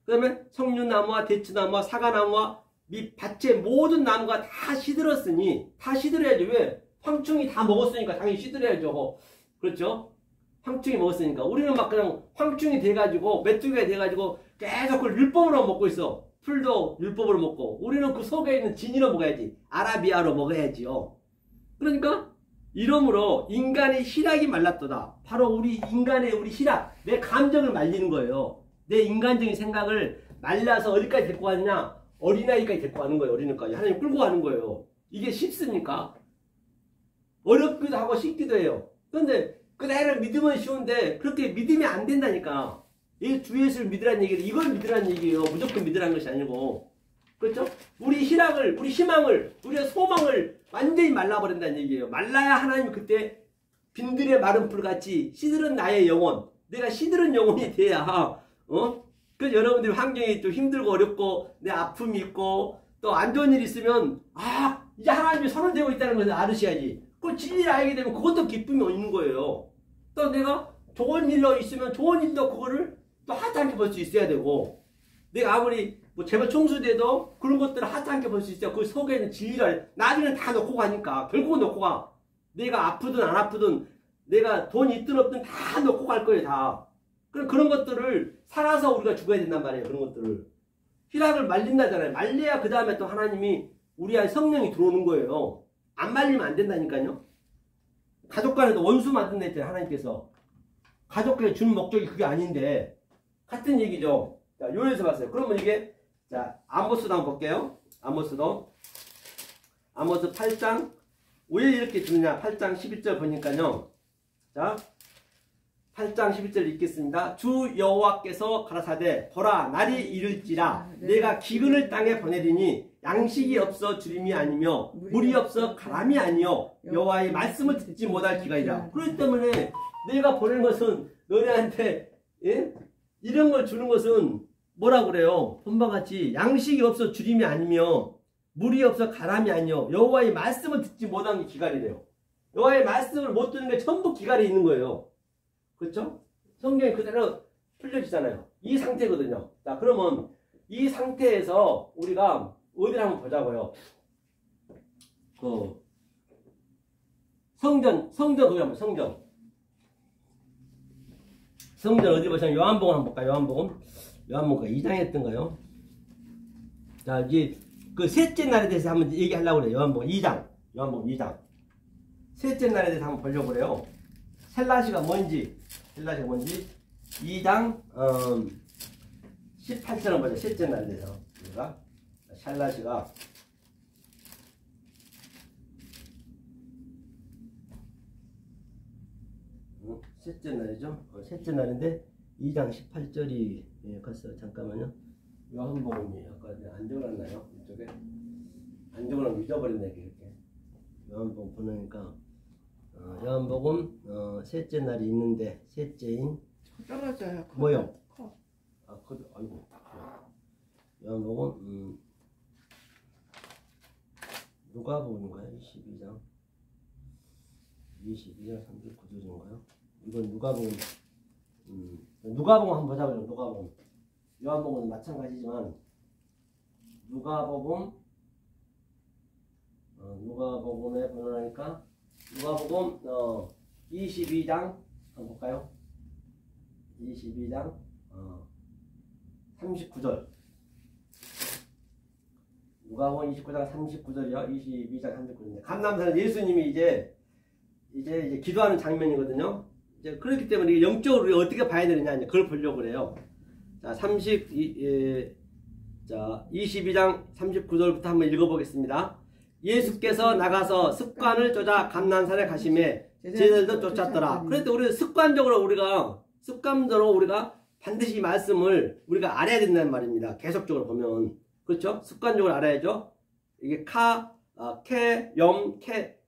그 다음에 석류나무와 대추나무와 사과나무와 밑 밭의 모든 나무가 다 시들었으니, 다 시들어야죠. 왜? 황충이 다 먹었으니까 당연히 시들어야죠. 그렇죠? 황충이 먹었으니까. 우리는 막 그냥 황충이 돼가지고 메뚜기가 돼가지고 계속 그걸 율법으로 먹고 있어. 풀도 율법으로 먹고. 우리는 그 속에 있는 진리로 먹어야지. 아라비아로 먹어야지요. 그러니까 이러므로 인간의 희락이 말랐도다. 바로 우리 희락, 내 감정을 말리는 거예요. 내 인간적인 생각을 말라서 어디까지 데리고 가느냐? 어린아이까지 데리고 가는 거예요. 어린아이까지. 하나님 끌고 가는 거예요. 이게 쉽습니까? 어렵기도 하고 쉽기도 해요. 그런데 그대로 믿으면 쉬운데 그렇게 믿으면 안 된다니까. 이 주 예수를 믿으라는 얘기를 이걸 믿으라는 얘기예요. 무조건 믿으라는 것이 아니고. 그렇죠? 우리 희락을, 우리 희망을, 우리의 소망을 완전히 말라버린다는 얘기예요. 말라야 하나님이 그때 빈들의 마른 풀같이 시들은 나의 영혼, 내가 시들은 영혼이 돼야, 그래서 여러분들이 환경이 또 힘들고 어렵고 내 아픔이 있고 또 안 좋은 일이 있으면 이제 하나님이 손을 대고 있다는 것을 알으셔야지. 그 진리를 알게 되면 그것도 기쁨이 있는 거예요. 또 내가 좋은 일로 있으면 좋은 일도 그거를 또 하찮게 볼 수 있어야 되고, 내가 아무리 뭐 제발 총수돼도 그런 것들을 하찮게 볼 수 있어요. 그 속에 있는 진리를 나중에는 다 놓고 가니까. 결국은 놓고 가. 내가 아프든 안 아프든 내가 돈이 있든 없든 다 놓고 갈 거예요. 다. 그런 것들을 살아서 우리가 죽어야 된단 말이에요. 그런 것들을. 희락을 말린다잖아요. 말려야 그 다음에 또 하나님이 우리 안에 성령이 들어오는 거예요. 안 말리면 안 된다니까요. 가족 간에도 원수 만든다 했잖아요. 하나님께서. 가족에게 주는 목적이 그게 아닌데 같은 얘기죠. 자, 요에서 봤어요. 그러면 이게, 자, 아모스도 한번 볼게요. 아모스도. 아모스 8장. 왜 이렇게 주느냐. 8장 11절 보니까요. 자, 8장 11절 읽겠습니다. 주 여호와께서 가라사대 보라 날이 이를지라 내가 기근을 땅에 보내리니 양식이 없어 주림이 아니며 물이 없어 가람이 아니요 여호와의 말씀을 듣지 못할 기간이라. 그렇기 때문에 내가 보낸 것은 너네한테 이런 걸 주는 것은 뭐라 그래요? 본바 같이 양식이 없어 주림이 아니며 물이 없어 가람이 아니요 여호와의 말씀을 듣지 못한 게 기갈이래요. 여호와의 말씀을 못 듣는 게 전부 기갈이 있는 거예요. 그렇죠? 성경이 그대로 풀려지잖아요. 이 상태거든요. 자, 그러면 이 상태에서 우리가 어디를 한번 보자고요. 성전 거기 한번 성전 어디 보시면 요한복음 한번 볼까요? 요한복음 2장 했던가요? 자, 이제 그 셋째 날에 대해서 한번 얘기하려고 그래요. 요한복음 2장. 셋째 날에 대해서 한번 보려고 그래요. 셀라시가 뭔지 2장 18절을 보자. 셋째 날에 대해서 우리가 셀라시가 셋째 날이죠. 셋째 날인데 2장 18절이 갔어요. 잠깐만요. 요한복음이 아까 안 적어놨나요? 이쪽에 안 적어놓으면 잊어버렸네. 이렇게 요한복음 보내니까 요한복음 셋째 날이 있는데 셋째인 떨어져요. 뭐요? 컵. 아, 컵. 아이고. 요한복음 누가복음인가요? 22장 39절인가요? 이건 누가복음 누가복음 한번 보자고요. 누가복음 요한복음은 마찬가지지만 누가복음에 보니까 누가복음 22장 한번 볼까요? 22장 39절 누가복음 29장 39절이요. 22장 39절인데 감람산에 예수님이 이제 기도하는 장면이거든요. 이제 그렇기 때문에 영적으로 우리가 어떻게 봐야 되느냐 그걸 보려고 그래요. 자, 22장 39절부터 한번 읽어보겠습니다. 예수께서 나가서 습관을 쫓아 감난산에 가심에 제자들도 쫓았더라. 그런데 우리가 습관적으로 우리가 반드시 이 말씀을 우리가 알아야 된다는 말입니다. 계속적으로 보면 그렇죠? 습관적으로 알아야죠. 이게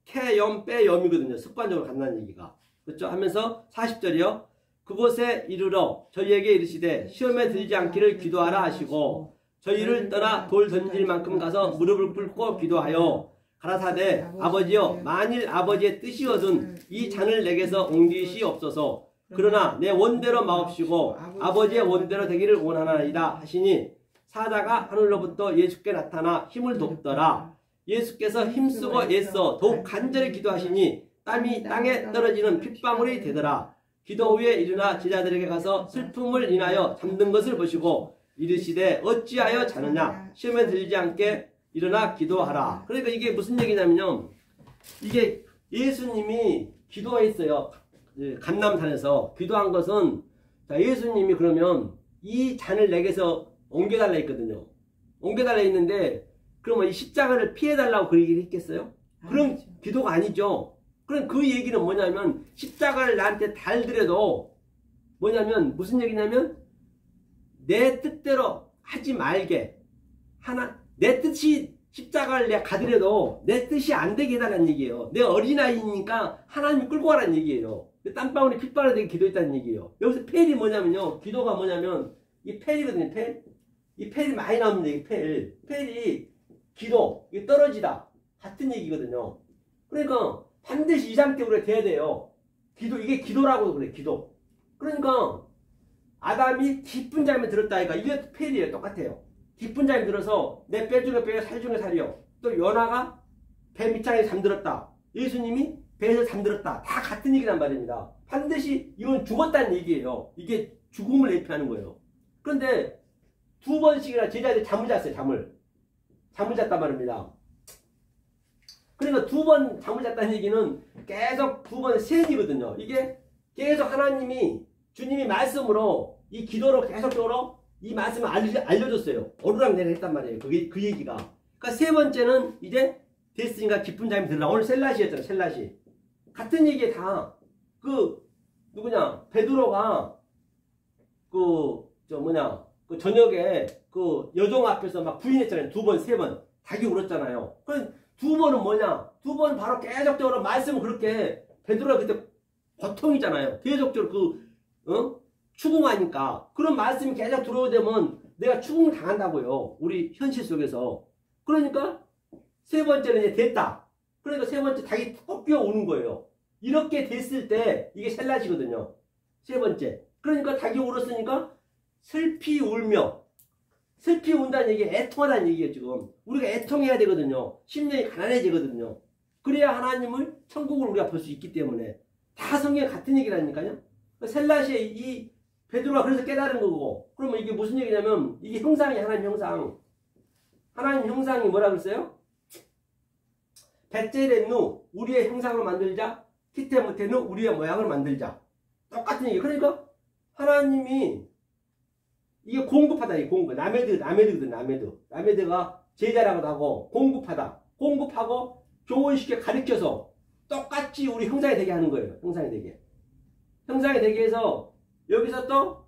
케염 빼염이거든요. 습관적으로 간다는 얘기가 그렇죠? 하면서 40절이요. 그곳에 이르러 저희에게 이르시되 시험에 들지 않기를 기도하라 하시고 저희를 떠나 돌 던질 만큼 가서 무릎을 꿇고 기도하여 가라사대 아버지여 만일 아버지의 뜻이거든 이 잔을 내게서 옮기시옵소서. 그러나 내 원대로 마옵시고 아버지의 원대로 되기를 원하나이다 하시니 사자가 하늘로부터 예수께 나타나 힘을 돕더라. 예수께서 힘쓰고 애써 더욱 간절히 기도하시니 땀이 땅에 떨어지는 핏방울이 되더라. 기도 후에 일어나 제자들에게 가서 슬픔을 인하여 잠든 것을 보시고 이르시되 어찌하여 자느냐 시험에 들지 않게 일어나 기도하라. 그러니까 이게 무슨 얘기냐면요. 이게 예수님이 기도했어요. 감람산에서 기도한 것은 자, 예수님이 그러면 이 잔을 내게서 옮겨달라 했거든요. 옮겨달라 했는데 그러면 이 십자가를 피해달라고 그 얘기를 했겠어요? 그럼 기도가 아니죠. 그럼 그 얘기는 뭐냐면 십자가를 나한테 달더라도 뭐냐면 무슨 얘기냐면 내 뜻대로 하지 말게 내 뜻이 십자가를 내가 가더라도 내 뜻이 안 되게 해달라는 얘기예요. 내 어린아이니까 하나님이 끌고 가라는 얘기예요. 땀방울이 핏방울이 되게 기도했다는 얘기예요. 여기서 펠이 뭐냐면요. 기도가 뭐냐면 이 펠이거든요. 이 펠이 많이 나옵니다. 이 펠이 기도 이게 떨어지다 같은 얘기거든요. 그러니까 반드시 이 상태 우리가 돼야 돼요. 이게 기도라고 그래. 기도. 그러니까 아담이 깊은 잠에 들었다니까 이게 펠이에요. 똑같아요. 깊은 잠에 들어서 내 뼈 중에 뼈요 살 중에 살이요. 또 연하가 배 밑장에 잠들었다. 예수님이 배에서 잠들었다. 다 같은 얘기란 말입니다. 반드시 이건 죽었다는 얘기예요. 이게 죽음을 예표하는 거예요. 그런데 두 번씩이나 제자들이 잠을 잤어요. 잠을 잤단 말입니다. 그러니까 두 번 잠을 잤다는 얘기는 계속 두 번 세지거든요. 이게 계속 주님이 말씀으로 이 기도로 계속적으로 이 말씀을 알려줬어요. 오르락내리락 했단 말이에요. 그 얘기가. 그러니까 세 번째는 이제 됐으니까 깊은 잠이 들라. 오늘 셀라시였잖아요. 셀라시. 같은 얘기에 다 누구냐 베드로가 그 저녁에 그 여종 앞에서 막 부인했잖아요. 두 번, 세 번. 닭이 울었잖아요. 그럼 두 번은 뭐냐? 두 번은 바로 계속적으로 말씀을 그렇게 베드로가 그때 고통이잖아요. 계속적으로 추궁하니까 그런 말씀이 계속 들어오되면 내가 추궁을 당한다고요. 우리 현실 속에서. 그러니까 세 번째는 이제 됐다. 그러니까 세 번째 닭이 꼭 뛰어오는 거예요. 이렇게 됐을 때 이게 셀라시거든요. 세 번째. 그러니까 닭이 울었으니까 슬피 운다는 얘기 애통하다는 얘기예요. 지금 우리가 애통해야 되거든요. 심령이 가난해지거든요. 그래야 하나님을 천국을 우리가 볼 수 있기 때문에 다 성경 같은 얘기라니까요. 셀라시의 이 베드로가 그래서 깨달은 거고, 그러면 이게 무슨 얘기냐면 이게 형상이 하나님 형상. 하나님 형상이 뭐라 그랬어요? 벳제레누 우리의 형상을 만들자, 키테모테누 우리의 모양을 만들자. 똑같은 얘기. 그러니까 하나님이 이게 공급하다. 이 공급. 나메드가 제자라고도 하고 공급하다. 공급하고 교훈시켜 가르쳐서 똑같이 우리 형상이 되게 하는 거예요. 형상이 되게. 형상이 되게 해서 여기서 또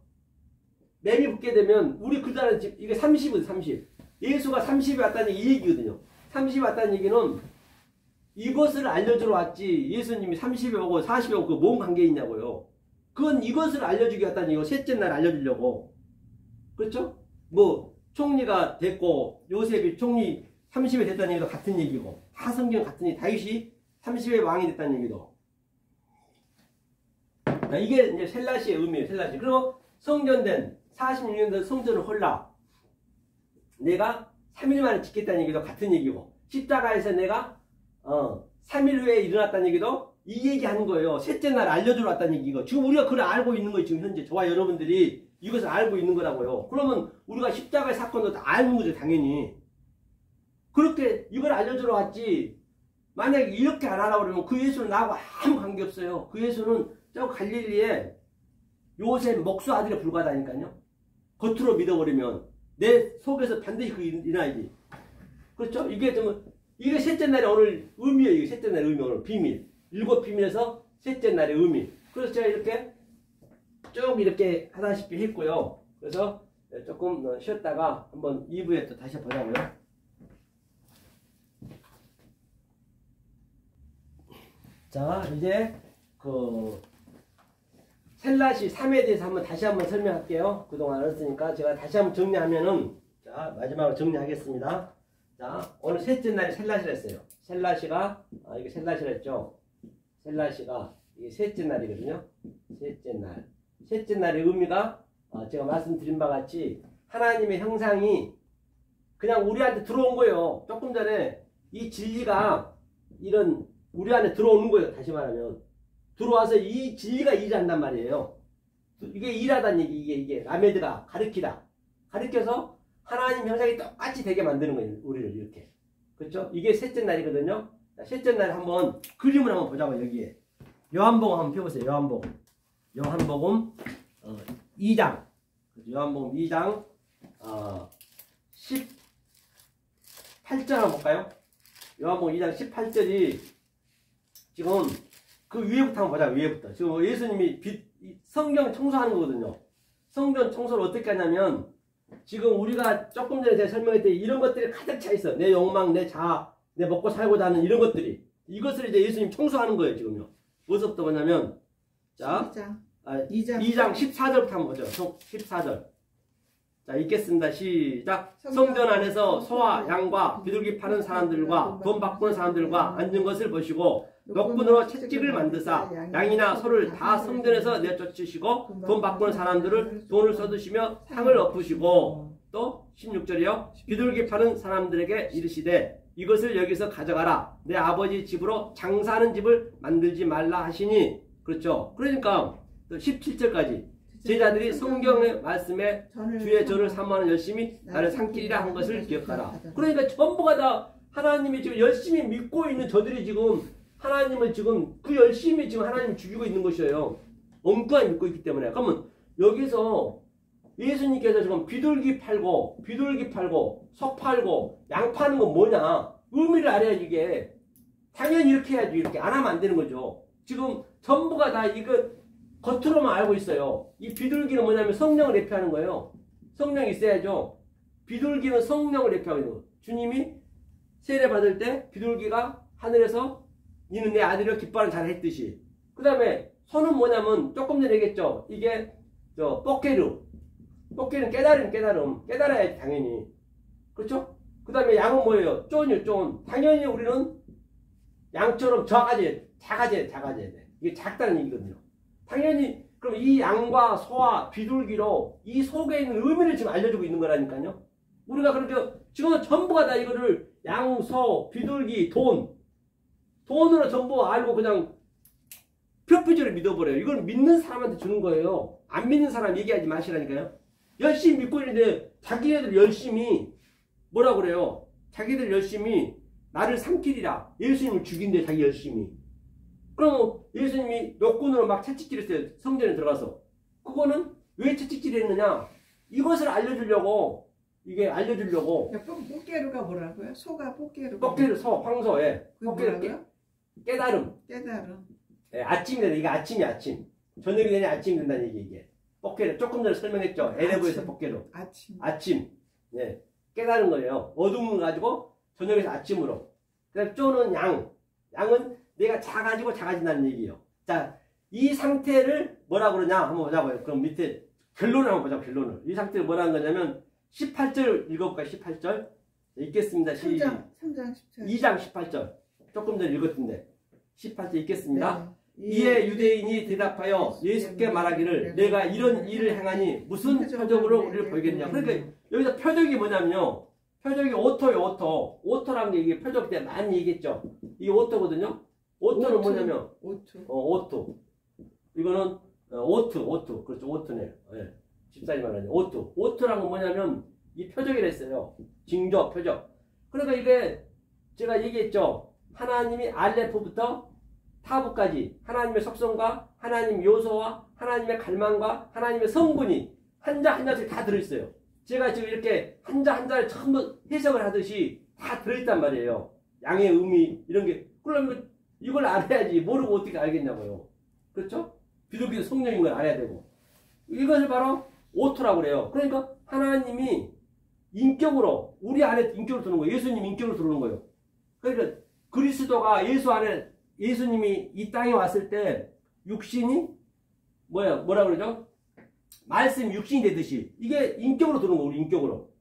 램이 붙게 되면 우리 그 다른 집 이게 30이거든. 30. 예수가 30이 왔다는 이 얘기거든요. 30이 왔다는 얘기는 이것을 알려주러 왔지. 예수님이 30에 오고 40에 오고 그 뭔 관계 있냐고요. 그건 이것을 알려주기 왔다는 이거 셋째 날 알려주려고. 그렇죠? 뭐 총리가 됐고 요셉이 총리 30에 됐다는 얘기도 같은 얘기고 다 성경 같은 얘기. 다윗이 30에 왕이 됐다는 얘기도. 이게 이제 셀라시의 의미예요. 셀라시. 그리고 성전된 46년 된 성전을 헐라. 내가 3일 만에 짓겠다는 얘기도 같은 얘기고 십자가에서 내가 3일 후에 일어났다는 얘기도 이 얘기하는 거예요. 셋째 날 알려주러 왔다는 얘기고 지금 우리가 그걸 알고 있는 거예요. 지금 현재 저와 여러분들이 이것을 알고 있는 거라고요. 그러면 우리가 십자가의 사건도 다 아는 거죠. 당연히. 그렇게 이걸 알려주러 왔지. 만약에 이렇게 안 하라고 그러면 그 예수는 나하고 아무 관계없어요. 그 예수는 저 갈릴리에 요셉 목수 아들에 불과하다니까요. 겉으로 믿어버리면 내 속에서 반드시 그 일어나야지. 그렇죠? 이게 좀 이게 셋째 날의 오늘 의미예요. 이게 셋째 날의 의미 오늘 비밀. 7 비밀에서 셋째 날의 의미. 그래서 제가 이렇게 쭉 이렇게 하다시피 했고요. 그래서 조금 쉬었다가 한번 2부에 또 다시 보자고요. 자, 이제 그 셀라시 3에 대해서 한번 다시 한번 설명할게요. 그동안 알았으니까 제가 다시 한번 정리하면은 자, 마지막으로 정리하겠습니다. 자, 오늘 셋째 날이 셀라시라 했어요. 셀라시가 이게 셀라시라 했죠. 셀라시가 이게 셋째 날이거든요. 셋째 날. 셋째 날의 의미가 제가 말씀드린 바 같이 하나님의 형상이 그냥 우리한테 들어온 거예요. 조금 전에 이 진리가 이런 우리 안에 들어오는 거예요. 다시 말하면 들어와서 이 진리가 일한단 말이에요. 이게 일하다는 얘기. 이게 라메드가 가르치다. 가르쳐서 하나님 형상이 똑같이 되게 만드는 거예요. 우리를 이렇게. 그렇죠? 이게 셋째 날이거든요. 셋째 날 한번 그림을 한번 보자고. 여기에 요한복음 한번 펴보세요. 요한복음 2장. 요한복음 2장 18절 한번 볼까요? 요한복음 2장 18절이 지금 그 위에부터 한번 보자. 위에부터. 지금 예수님이 성경 청소하는 거거든요. 성경 청소를 어떻게 하냐면 지금 우리가 조금 전에 제가 설명했더니 이런 것들이 가득 차 있어. 내 욕망, 내 자아, 내 먹고 살고자 하는 이런 것들이. 이것을 이제 예수님 청소하는 거예요. 지금요. 어디서부터 보냐면 자 2장 14절부터 한번 보죠. 14절. 자, 읽겠습니다. 시작. 성전 안에서 소와 양과 비둘기 파는 사람들과 돈 바꾸는 사람들과 앉은 것을 보시고 녹분으로 채찍을 만드사 양이나 소를 다 성전에서 내쫓으시고 돈 바꾸는 사람들을 돈을 써드시며 상을 엎으시고 또 16절이요. 비둘기 파는 사람들에게 이르시되 이것을 여기서 가져가라. 내 아버지 집으로 장사하는 집을 만들지 말라 하시니. 그렇죠. 그러니까 또 17절까지 제자들이 성경의 말씀에 주의 저를 사모하는 열심히 나를 삼키리라 한 것을 기억하라. 그러니까 전부가 다 하나님이 지금 열심히 믿고 있는 저들이 지금 하나님을 지금 그 열심히 지금 하나님을 죽이고 있는 것이에요. 엉뚱하게 믿고 있기 때문에. 그러면 여기서 예수님께서 지금 비둘기 팔고 석 팔고 양 파는 건 뭐냐 의미를 알아야지. 이게 당연히 이렇게 해야지. 이렇게 안 하면 안 되는 거죠. 지금 전부가 다 이거 겉으로만 알고 있어요. 이 비둘기는 뭐냐면 성령을 예표하는 거예요. 성령이 있어야죠. 비둘기는 성령을 예표하는 거예요. 주님이 세례 받을 때 비둘기가 하늘에서 니는 내 아들이여 기뻐하는 자를 했듯이. 그 다음에 소는 뭐냐면 조금 전에 얘기했죠. 이게 뽀케르. 뽀케르는 깨달음. 깨달아야지 당연히. 그렇죠? 그 다음에 양은 뭐예요? 쫀이요. 쫀. 당연히 우리는 양처럼 작아져야 돼. 이게 작다는 얘기거든요. 당연히 그럼 이 양과 소와 비둘기로 이 속에 있는 의미를 지금 알려주고 있는 거라니까요. 우리가 그렇게 지금은 전부가 다 이거를 양, 소, 비둘기, 돈 돈으로 전부 알고 그냥 표피적으로 믿어버려요. 이걸 믿는 사람한테 주는 거예요. 안 믿는 사람 얘기하지 마시라니까요. 열심히 믿고 있는데 자기네들 열심히 뭐라 그래요? 자기들 열심히 나를 삼키리라. 예수님을 죽인대 자기 열심히. 그럼 예수님이 노끈으로 막 채찍질했어요. 성전에 들어가서. 그거는 왜 채찍질했느냐? 이것을 알려주려고. 이게 알려주려고. 꽃게루가 뭐라고요? 소가 꽃게루. 꽃게루 소, 황소. 예. 꽃게루 깨달음. 깨달음. 예, 아침이 되네. 이게 아침이 아침. 저녁이 되냐 아침이 된다는 얘기 이게. 꽃게루 조금 전에 설명했죠. 에레브에서 꽃게루. 아침. 예. 깨달은 거예요. 어둠을 가지고 저녁에서 아침으로. 그다음 쪼는 양. 양은 내가 작아지고 작아진다는 얘기예요. 자, 이 상태를 뭐라 그러냐 한번 보자고요. 그럼 밑에 결론을 한번 보자. 결론을. 이 상태를 뭐라는 거냐면 18절 읽어볼까요? 18절. 읽겠습니다. 3장 18절. 2장 18절. 조금 전에 읽었던데. 18절 읽겠습니다. 네. 이에 유대인이 대답하여 예수께 말하기를 내가 이런 일을 행하니 무슨 표적으로 우리를 보이겠냐. 그러니까 여기서 표적이 뭐냐면요. 표적이 오토요, 오토. 오토라는 게 이게 표적 때 많이 얘기했죠. 이게 오토거든요. 오토는 뭐냐면, 오토. 이거는 오토. 그렇죠. 오토네요. 예. 집사님 말하는 오토. 오토라는 건 뭐냐면 이 표적이라 했어요. 징조, 표적. 그러니까 이게 제가 얘기했죠. 하나님이 알레프부터 타부까지 하나님의 속성과 하나님 요소와 하나님의 갈망과 하나님의 성분이 한자 한자씩 다 들어있어요. 제가 지금 이렇게 한자 한자를 전부 해석을 하듯이 다 들어있단 말이에요. 양의 의미 이런 게. 그러면 이걸 알아야지 모르고 어떻게 알겠냐고요. 그렇죠? 비둘기 성령인 걸 알아야 되고. 이것을 바로 오토라고 그래요. 그러니까 하나님이 인격으로 우리 안에 인격으로 들어오는 거예요. 예수님 인격으로 들어오는 거예요. 그러니까 그리스도가 예수 안에 예수님이 이 땅에 왔을 때 육신이 뭐라 그러죠? 말씀 육신이 되듯이 이게 인격으로 들어오는 거예요. 우리 인격으로.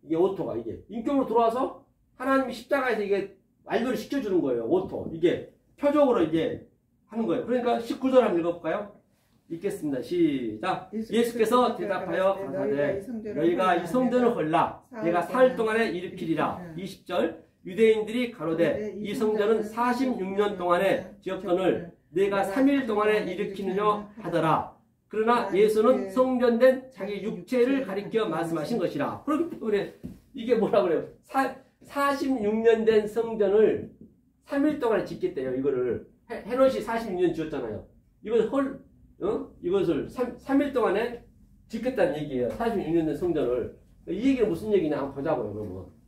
이게 오토가 이게 인격으로 들어와서 하나님이 십자가에서 이게 완료를 시켜주는 거예요. 오토. 이게 표적으로 이제 하는 거예요. 그러니까 19절 한번 읽어볼까요? 읽겠습니다. 시작. 예수께서 대답하여 가라사대 너희가 이 성전을 헐라 내가 사흘 동안에 일으키리라. 20절. 유대인들이 가로되 이 성전은 46년 동안에 지었거늘 내가 3일 동안에 일으키느냐 하더라. 그러나 예수는 성전된 자기 육체를 가리켜 말씀하신 것이라. 그렇기 때문에 이게 뭐라 그래요? 46년 된 성전을 3일 동안에 짓겠대요. 이거를 헤롯이 46년 지었잖아요. 이것을 3일 동안에 짓겠다는 얘기예요. 46년 된 성전을. 이 얘기는 무슨 얘기냐 한번 보자고요. 그러면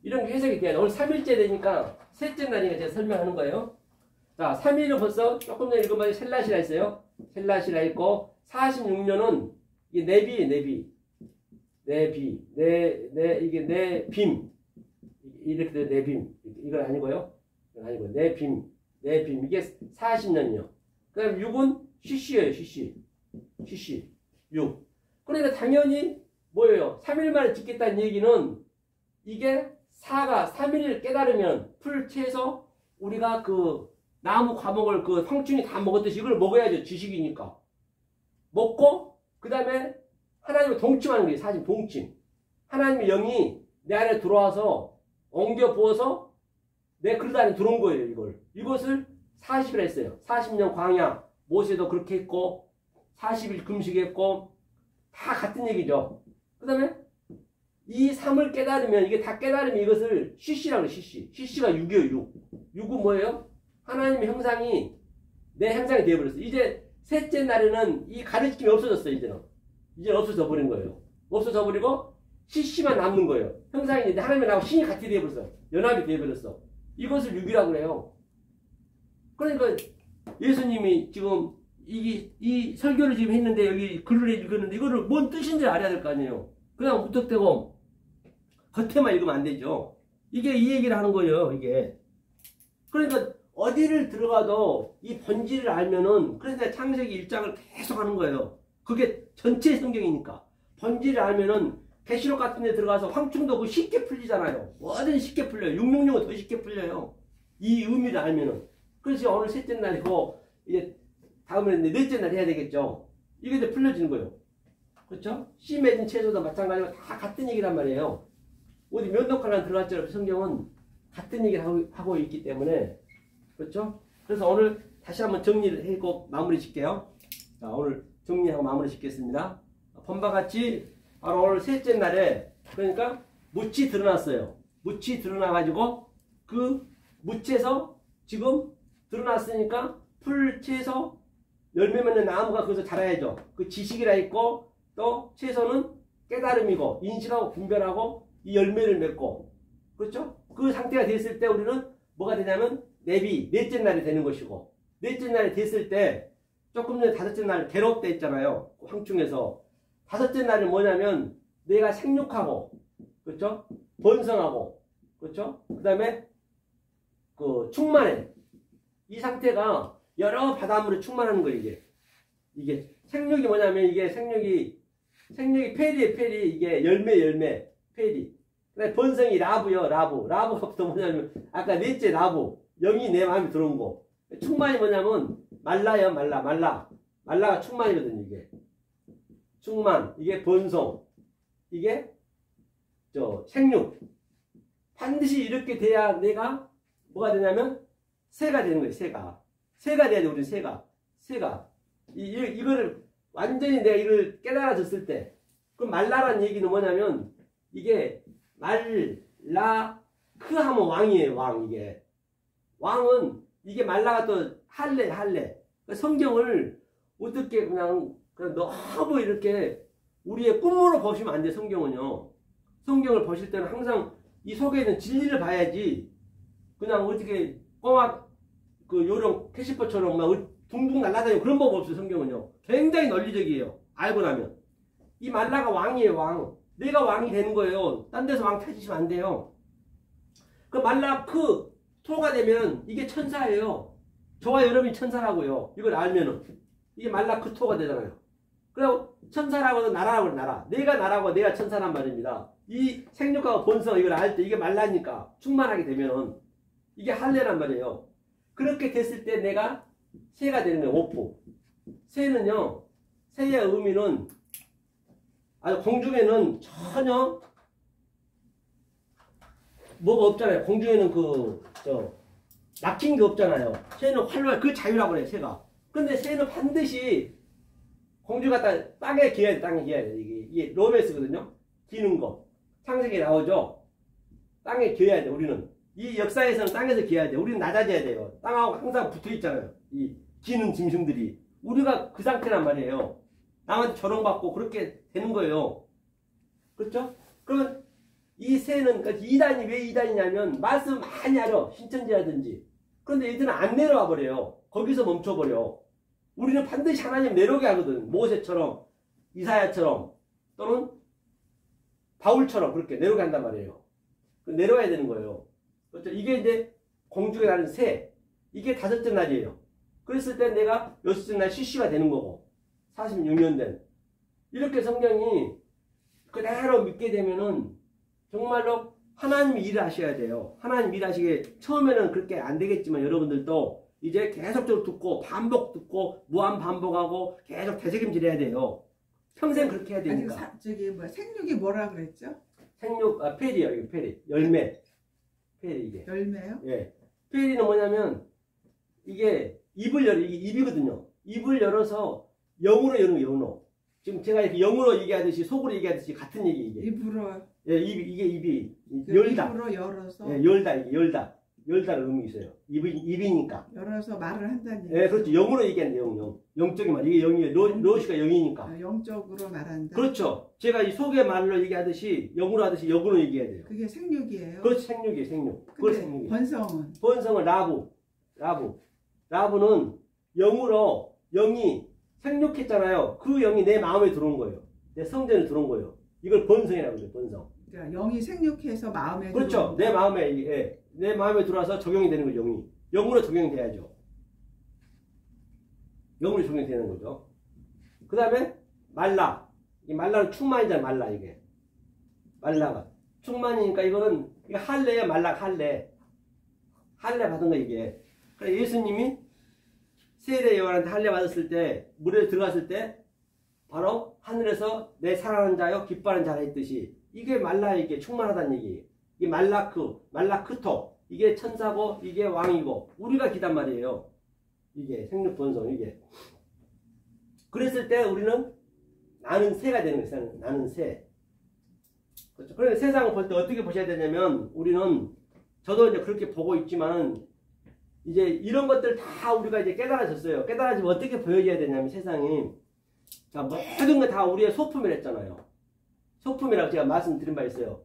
이런 게 해석이 돼요. 오늘 3일째 되니까 셋째 날이니까 제가 설명하는 거예요. 자, 3일은 벌써 조금 전에 읽은 말이 셀라시라 했어요. 셀라시라 했고 46년은 이게 네비 이게 네빔 이렇게 돼 네빔 이건 아니고요. 이건 아니고 네빔 이게 40년이요. 그 다음 6은 쉬쉬예요. 쉬쉬 6. 그러니까 당연히 뭐예요? 3일 만에 짓겠다는 얘기는 이게 4가 3일을 깨달으면 풀 채서 우리가 그 나무 과목을 그 황충이 다 먹었듯이 이걸 먹어야죠. 지식이니까. 먹고 그 다음에 하나님을 동침하는 거예요. 사실 동침. 하나님의 영이 내 안에 들어와서 엉겨 부어서 내 그릇 안에 들어온 거예요. 이것을 40일 했어요. 40년 광야. 모세도 그렇게 했고 40일 금식했고 다 같은 얘기죠. 그 다음에 이 삶을 깨달으면 이게 다 깨달으면 이것을 쉬쉬라고 해요. 쉬쉬가 6이에요. 6은 뭐예요? 하나님의 형상이 내 형상이 되어버렸어요. 이제 셋째 날에는 이 가르침이 없어졌어요. 이제는 없어져 버린 거예요. 없어져 버리고 쉬쉬만 남는 거예요. 형상이 이제 하나님의 나하고 신이 같이 되어버렸어. 연합이 되어버렸어. 이것을 6이라고 그래요. 그러니까 예수님이 지금 이 설교를 지금 했는데 여기 글을 읽었는데 이거를 뭔 뜻인지 알아야 될 거 아니에요. 그냥 무턱대고 겉에만 읽으면 안 되죠. 이게 이 얘기를 하는 거예요. 이게. 그러니까 어디를 들어가도 이 본질을 알면은 그래서 창세기 1장을 계속 하는 거예요. 그게 전체 성경이니까. 본질을 알면은 계시록 같은 데 들어가서 황충도 쉽게 풀리잖아요. 뭐든 쉽게 풀려요. 666은 더 쉽게 풀려요. 이 의미를 알면은. 그래서 오늘 셋째 날이고 이제 다음에 넷째 날 해야 되겠죠. 이게 이제 풀려지는 거예요. 그렇죠? 씨 맺은 채소도 마찬가지로 다 같은 얘기란 말이에요. 어디 면도칼 하나 들어갔죠. 성경은 같은 얘기를 하고 있기 때문에 그렇죠? 그래서 오늘 다시 한번 정리를 하고 마무리 짓게요. 자, 오늘 정리하고 마무리 짓겠습니다. 본바 같이 바로 오늘 셋째 날에 그러니까 묻이 드러났어요. 묻이 드러나가지고 그 묻에서 지금 드러났으니까 풀 채소 열매 맺는 나무가 거기서 자라야죠. 그 지식이라 있고 또 채소는 깨달음이고 인식하고 분별하고 이 열매를 맺고 그렇죠? 그 상태가 됐을 때 우리는 뭐가 되냐면 내비 넷째 날이 되는 것이고 넷째 날이 됐을 때 조금 전에 다섯째 날 괴롭 때 있잖아요. 황충에서 다섯째 날은 뭐냐면 내가 생육하고 그렇죠? 번성하고 그렇죠? 그 다음에 그 충만해. 이 상태가 여러 바닷물에 충만하는 거예요. 이게 생육이 뭐냐면 이게 생육이 페리에 페리 이게 열매 페리. 그다음에 번성이 라브요 라브부터 뭐냐면 아까 넷째 라브 영이 내 마음에 들어온 거. 충만이 뭐냐면 말라요 말라가 충만이거든요. 이게 충만 이게 번성 이게 저 생육 반드시 이렇게 돼야 내가 뭐가 되냐면 새가 되는 거예요. 새가 돼야 돼. 우리 새가 이거를 완전히 내가 이걸 깨달아졌을 때 그 말라라는 얘기는 뭐냐면 이게 말라 크 하면 왕이에요. 이게 왕은 이게 말라가 또 할래 성경을 어떻게 그냥 너무 이렇게 우리의 꿈으로 보시면 안 돼. 성경은요. 성경을 보실 때는 항상 이 속에 있는 진리를 봐야지 그냥 어떻게 꼬막 그 요령 캐시퍼처럼 막 둥둥 날아다니고 그런 법 없어요. 성경은요. 굉장히 논리적이에요. 알고 나면. 이 말라가 왕이에요. 왕. 내가 왕이 되는 거예요. 딴 데서 왕 찾으시면 안 돼요. 그 말라 크 토가 되면 이게 천사예요. 저와 여러분이 천사라고요. 이걸 알면은 이게 말라 크 토가 되잖아요. 그리고 천사라고는 나라라고 나라. 내가 나라고 내가 천사란 말입니다. 이 생육하고 본성 이걸 알 때 이게 말라니까 충만하게 되면은 이게 할례란 말이에요. 그렇게 됐을 때 내가 새가 되는 거예요. 오프. 새는요. 새의 의미는 아주 공중에는 전혀 뭐가 없잖아요. 공중에는 막힌 게 없잖아요. 새는 활발 그 자유라고 그래요. 새가. 근데 새는 반드시 공주 갖다 땅에 기어야 돼. 땅에 기어야 돼. 이게 로맨스거든요. 기는 거. 창세기에 나오죠. 땅에 기어야 돼. 우리는. 이 역사에서는 땅에서 기어야 돼. 우리는 낮아져야 돼요. 땅하고 항상 붙어 있잖아요. 이 기는 짐승들이. 우리가 그 상태란 말이에요. 남한테 조롱받고 그렇게 되는 거예요. 그렇죠? 그러면 이 새는 그러니까 2단이 왜 2단이냐면 말씀 많이 알아. 신천지라든지. 그런데 얘들은 안 내려와 버려요. 거기서 멈춰버려. 우리는 반드시 하나님 내려오게 하거든. 모세처럼 이사야처럼 또는 바울처럼 그렇게 내려오게 한단 말이에요. 내려와야 되는 거예요. 그렇죠? 이게 이제 공중에 나는 새. 이게 다섯째 날이에요. 그랬을 때 내가 여섯째 날 CC가 되는 거고 46년 된. 이렇게 성경이 그대로 믿게 되면은 정말로 하나님이 일을 하셔야 돼요. 하나님 일하시게 처음에는 그렇게 안 되겠지만 여러분들도 이제 계속적으로 듣고 반복 듣고 무한 반복하고 계속 되새김질해야 돼요. 평생 그렇게 해야 되니까. 생육이 뭐라 그랬죠? 생육 페리요. 이게 페리. 열매. 페리 이게. 열매요? 예. 페리는 뭐냐면 이게 이게 입이거든요. 입을 열어서 영으로 여는 거 영으로. 지금 제가 이렇게 영으로 얘기하듯이 속으로 얘기하듯이 같은 얘기 이게. 입으로. 예, 이게 입이 열다. 입으로 열어서. 예, 열다 이게 열다. 열다는 의미 있어요. 입이니까. 열어서 말을 한다는 얘기. 예, 그렇죠. 영으로 얘기하는 영적인 말. 이게 영이에요. 로시가 영이니까. 영적으로 말한다. 그렇죠. 제가 이 속의 말로 얘기하듯이 영으로 하듯이 영으로 얘기해야 돼요. 그게 생육이에요. 그렇지, 생육이에요. 생육. 그걸 생육이에요. 번성은 라브는 영으로 영이 생육했잖아요. 그 영이 내 마음에 들어온 거예요. 내 성전에 들어온 거예요. 이걸 번성이라고 해요. 번성. 그러니까 영이 생육해서 마음에 그렇죠. 내 마음에 예. 내 마음에 들어와서 적용이 되는 거죠. 영이. 영으로 적용이 돼야죠. 영으로 적용이 되는 거죠. 그 다음에 말라. 이 말라는 충만이잖아요. 말라 이게. 말라가. 충만이니까 이거는 이게 할례예요. 말라 할례. 할례 받은 거 이게. 그러니까 예수님이 세례 요한한테 할례 받았을 때 물에 들어갔을 때 바로 하늘에서 내 사랑하는 자여 기뻐하는 자라 했듯이 이게 말라 이게 충만하다는 얘기예요. 이 말라크토 이게 천사고 이게 왕이고 우리가 기단 말이에요. 이게 생육본성 이게. 그랬을 때 우리는 나는 새가 되는 거예요. 나는 새. 그렇죠. 그래서 세상을 볼 때 어떻게 보셔야 되냐면 우리는 저도 이제 그렇게 보고 있지만 이제 이런 것들 다 우리가 이제 깨달아졌어요. 깨달아지면 어떻게 보여져야 되냐면 세상이 자 모든 거 다 우리의 소품이라 했잖아요. 소품이라고 제가 말씀드린 바 있어요.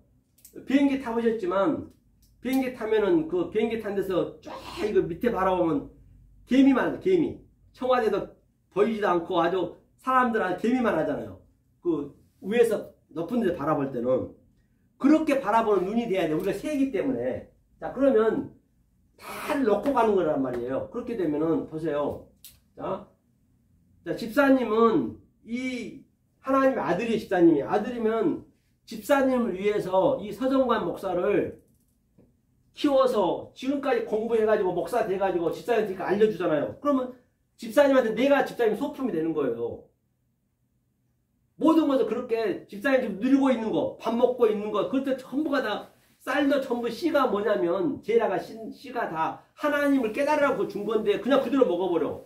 비행기 타보셨지만 비행기 타면은 그 비행기 탄 데서 쫙 이거 밑에 바라보면 개미만 개미. 청와대도 보이지도 않고 아주 사람들 개미만 하잖아요. 그 위에서 높은 데서 바라볼 때는 그렇게 바라보는 눈이 돼야 돼. 우리가 새이기 때문에. 자 그러면 다 놓고 가는 거란 말이에요. 그렇게 되면은 보세요. 자 집사님은 이 하나님의 아들이 집사님이 아들이면 집사님을 위해서 이 서정관 목사를 키워서 지금까지 공부해가지고 목사 돼가지고 집사님한테 알려주잖아요. 그러면 집사님한테 내가 집사님 소품이 되는 거예요. 모든 것을 그렇게 집사님 지금 누리고 있는 거, 밥 먹고 있는 거, 그것도 전부가 다 쌀도 전부 씨가 뭐냐면 제라가 씨가 다 하나님을 깨달으라고 준 건데 그냥 그대로 먹어버려.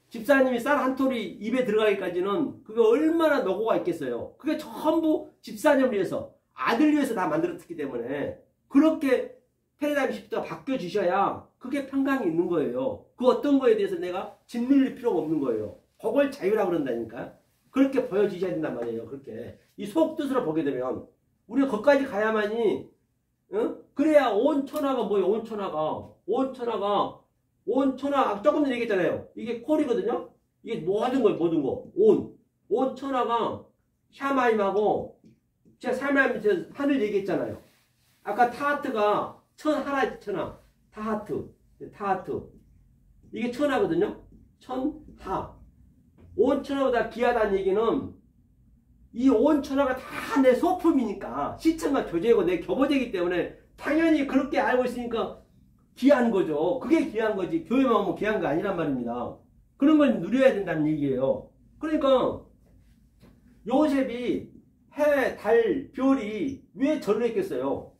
집사님이 쌀 한 톨이 입에 들어가기까지는 그게 얼마나 노고가 있겠어요. 그게 전부 집사님을 위해서 아들 위해서 다 만들었기 때문에 그렇게 패러다임 시프트가 바뀌어 주셔야 그게 평강이 있는 거예요. 그 어떤 거에 대해서 내가 짓눌릴 필요가 없는 거예요. 그걸 자유라고 그런다니까. 그렇게 보여주셔야 된단 말이에요. 그렇게 이 속 뜻으로 보게 되면 우리가 거기까지 가야만이 그래야 온 천하가 뭐예요? 온 천하 조금 전에 얘기했잖아요. 이게 콜이거든요. 이게 모든 거예요. 모든 거. 온 천하가 샤마임하고 제가 샤마임 하늘 얘기했잖아요. 아까 타하트가 천하라 천하. 타하트. 이게 천하거든요. 천하. 온 천하보다 귀하다는 얘기는 이 온 천하가 다 내 소품이니까 시청과 교제고 내 교보제이기 때문에 당연히 그렇게 알고 있으니까 귀한 거죠. 그게 귀한 거지. 교회만 오면 귀한 거 아니란 말입니다. 그런 걸 누려야 된다는 얘기예요. 그러니까 요셉이 해, 달, 별이 왜 절을 했겠어요?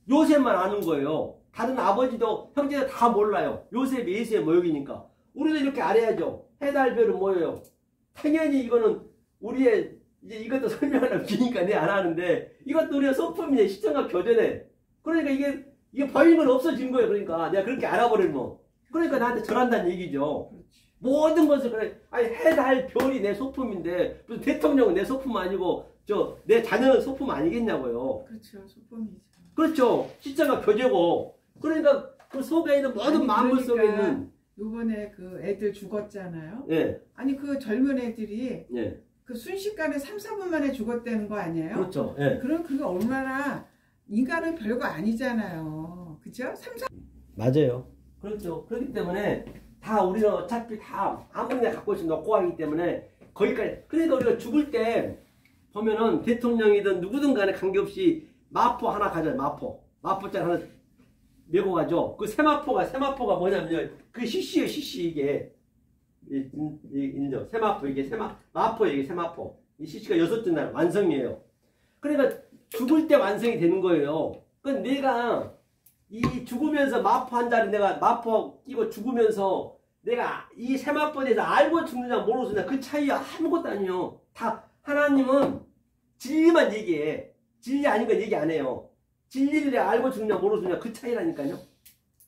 요셉만 아는 거예요. 다른 아버지도 형제도 다 몰라요. 요셉이 예수의 모욕이니까. 우리도 이렇게 알아야죠. 해, 달, 별은 뭐예요? 당연히 이거는 우리의 이제 이것도 설명하려면 기니까 내 안 하는데 이것도 우리의 소품이네. 시청과 교제네. 그러니까 이게 버리면 없어진 거예요. 그러니까 내가 그렇게 알아버리면 그러니까 나한테 절한다는 얘기죠. 그렇지. 모든 것을 그래. 아니 해, 달, 별이 내 소품인데 무슨 대통령은 내 소품 아니고 내 자녀는 소품 아니겠냐고요. 그렇죠. 소품이죠. 그렇죠. 시청과 교제고 그러니까 그 속에 있는 모든 만물 속에 있는 요번에 그 애들 죽었잖아요. 예. 아니 그 젊은 애들이 예. 그 순식간에 3, 4분 만에 죽었다는 거 아니에요? 그렇죠. 예. 그럼 그게 얼마나 인간은 별거 아니잖아요. 그죠? 3, 4... 맞아요. 그렇죠. 그렇기 때문에 다 우리는 어차피 다 아무리 내가 갖고 있으면 놓고 가기 때문에 거기까지. 그러니까 우리가 죽을 때 보면은 대통령이든 누구든 간에 관계없이 마포 하나 가져요. 마포장 하나 메고 가죠. 그 세마포가 뭐냐면요. 그 시시예요. 시시 이게. 인정. 세마포 이게 마포 이게 세마포. 이 시시가 6째 날 완성이에요. 그러니까 죽을 때 완성이 되는 거예요. 그러니까 내가 이 죽으면서 마포 한 자리 내가 마포 끼고 죽으면서 내가 이 세마포에 대해서 알고 죽느냐 모르고 죽느냐 그 차이 아무것도 아니에요. 다 하나님은 진리만 얘기해. 진리 아닌 건 얘기 안 해요. 진리를 알고 죽느냐 모르고 죽느냐 그 차이라니까요.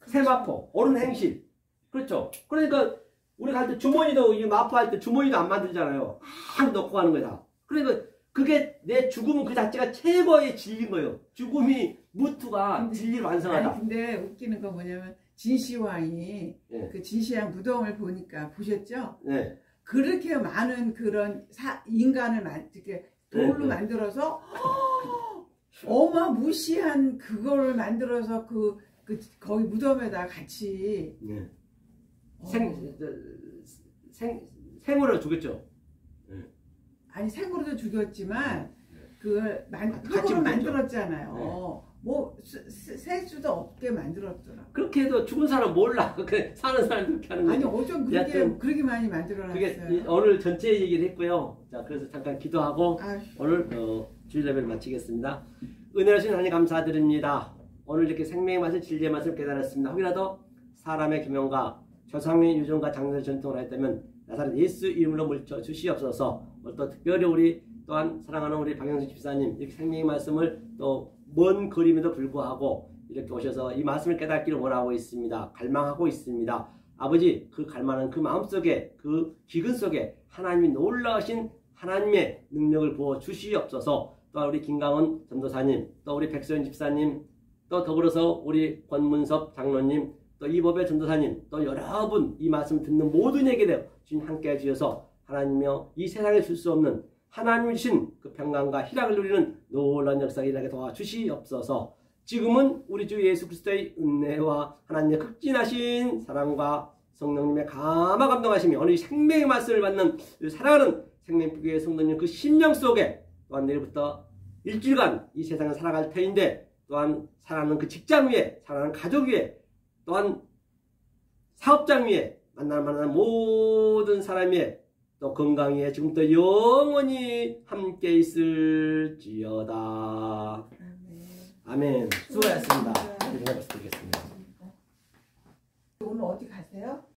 세마포, 옳은 행실. 그렇죠. 그러니까 우리가 할 때 주머니도 이 마포할 때 주머니도 안 만들잖아요. 막 넣고 가는 거다. 그러니까 그게 내 죽음은 그 자체가 최고의 진리인 거예요. 죽음이 무투가 진리를 완성하다. 아니 근데 웃기는 건 뭐냐면 진시황이 네. 그 진시황 무덤을 보니까 보셨죠? 네. 그렇게 많은 그런 인간을 이렇게 돌로 네. 만들어서 어마무시한 그거를 만들어서 거기 무덤에다 같이 네. 생으로 죽였죠. 네. 아니 생으로도 죽였지만 그걸 같이 흙으로 묻었죠. 만들었잖아요. 네. 뭐 셀 수도 없게 만들었더라. 그렇게 해도 죽은 사람 몰라. 사는 사람 그렇게 하는 거예요. 아니 어쩜 그렇게 많이 만들어놨어요. 그게 오늘 전체 얘기를 했고요. 자, 그래서 잠깐 기도하고 아휴. 오늘 주일 예배를 마치겠습니다. 은혜하신 하나님 감사드립니다. 오늘 이렇게 생명의 맛을 진리의 맛을 깨달았습니다. 혹이라도 사람의 기명과 조상의 유전과 장래 전통을 하였다면 나사렛 예수 이름으로 물쳐 주시옵소서. 또 특별히 우리 또한 사랑하는 우리 박영수 집사님 이렇게 생명의 말씀을 또 먼 거리임에도 불구하고 이렇게 오셔서 이 말씀을 깨닫기를 원하고 있습니다. 갈망하고 있습니다. 아버지, 그 갈망은 그 마음속에 그 기근 속에 하나님이 놀라우신 하나님의 능력을 부어 주시옵소서. 또 우리 김강원 전도사님, 또 우리 백소연 집사님, 또 더불어서 우리 권문섭 장로님, 또 이법의 전도사님, 또 여러분 이 말씀 듣는 모든 에게도 주님 함께 해주셔서 하나님이여 이 세상에 줄 수 없는 하나님 주신 그 평강과 희락을 누리는 놀라운 역사가 일어나게 도와주시옵소서. 지금은 우리 주 예수 그리스도의 은혜와 하나님의 극진하신 사랑과 성령님의 감화 감동하심이 오늘 이 생명의 말씀을 받는 사랑하는 생명교회 성도님 그 심령 속에 또한 내일부터 일주일간 이 세상을 살아갈 터인데 또한 살아가는 그 직장 위에 살아가는 가족 위에 또한 사업장 위에 만나는 모든 사람 위에 또 건강 위에 지금부터 영원히 함께 있을지어다. 아멘. 수고하셨습니다. 감사합니다. 인사 말씀드리겠습니다. 오늘 어디 가세요?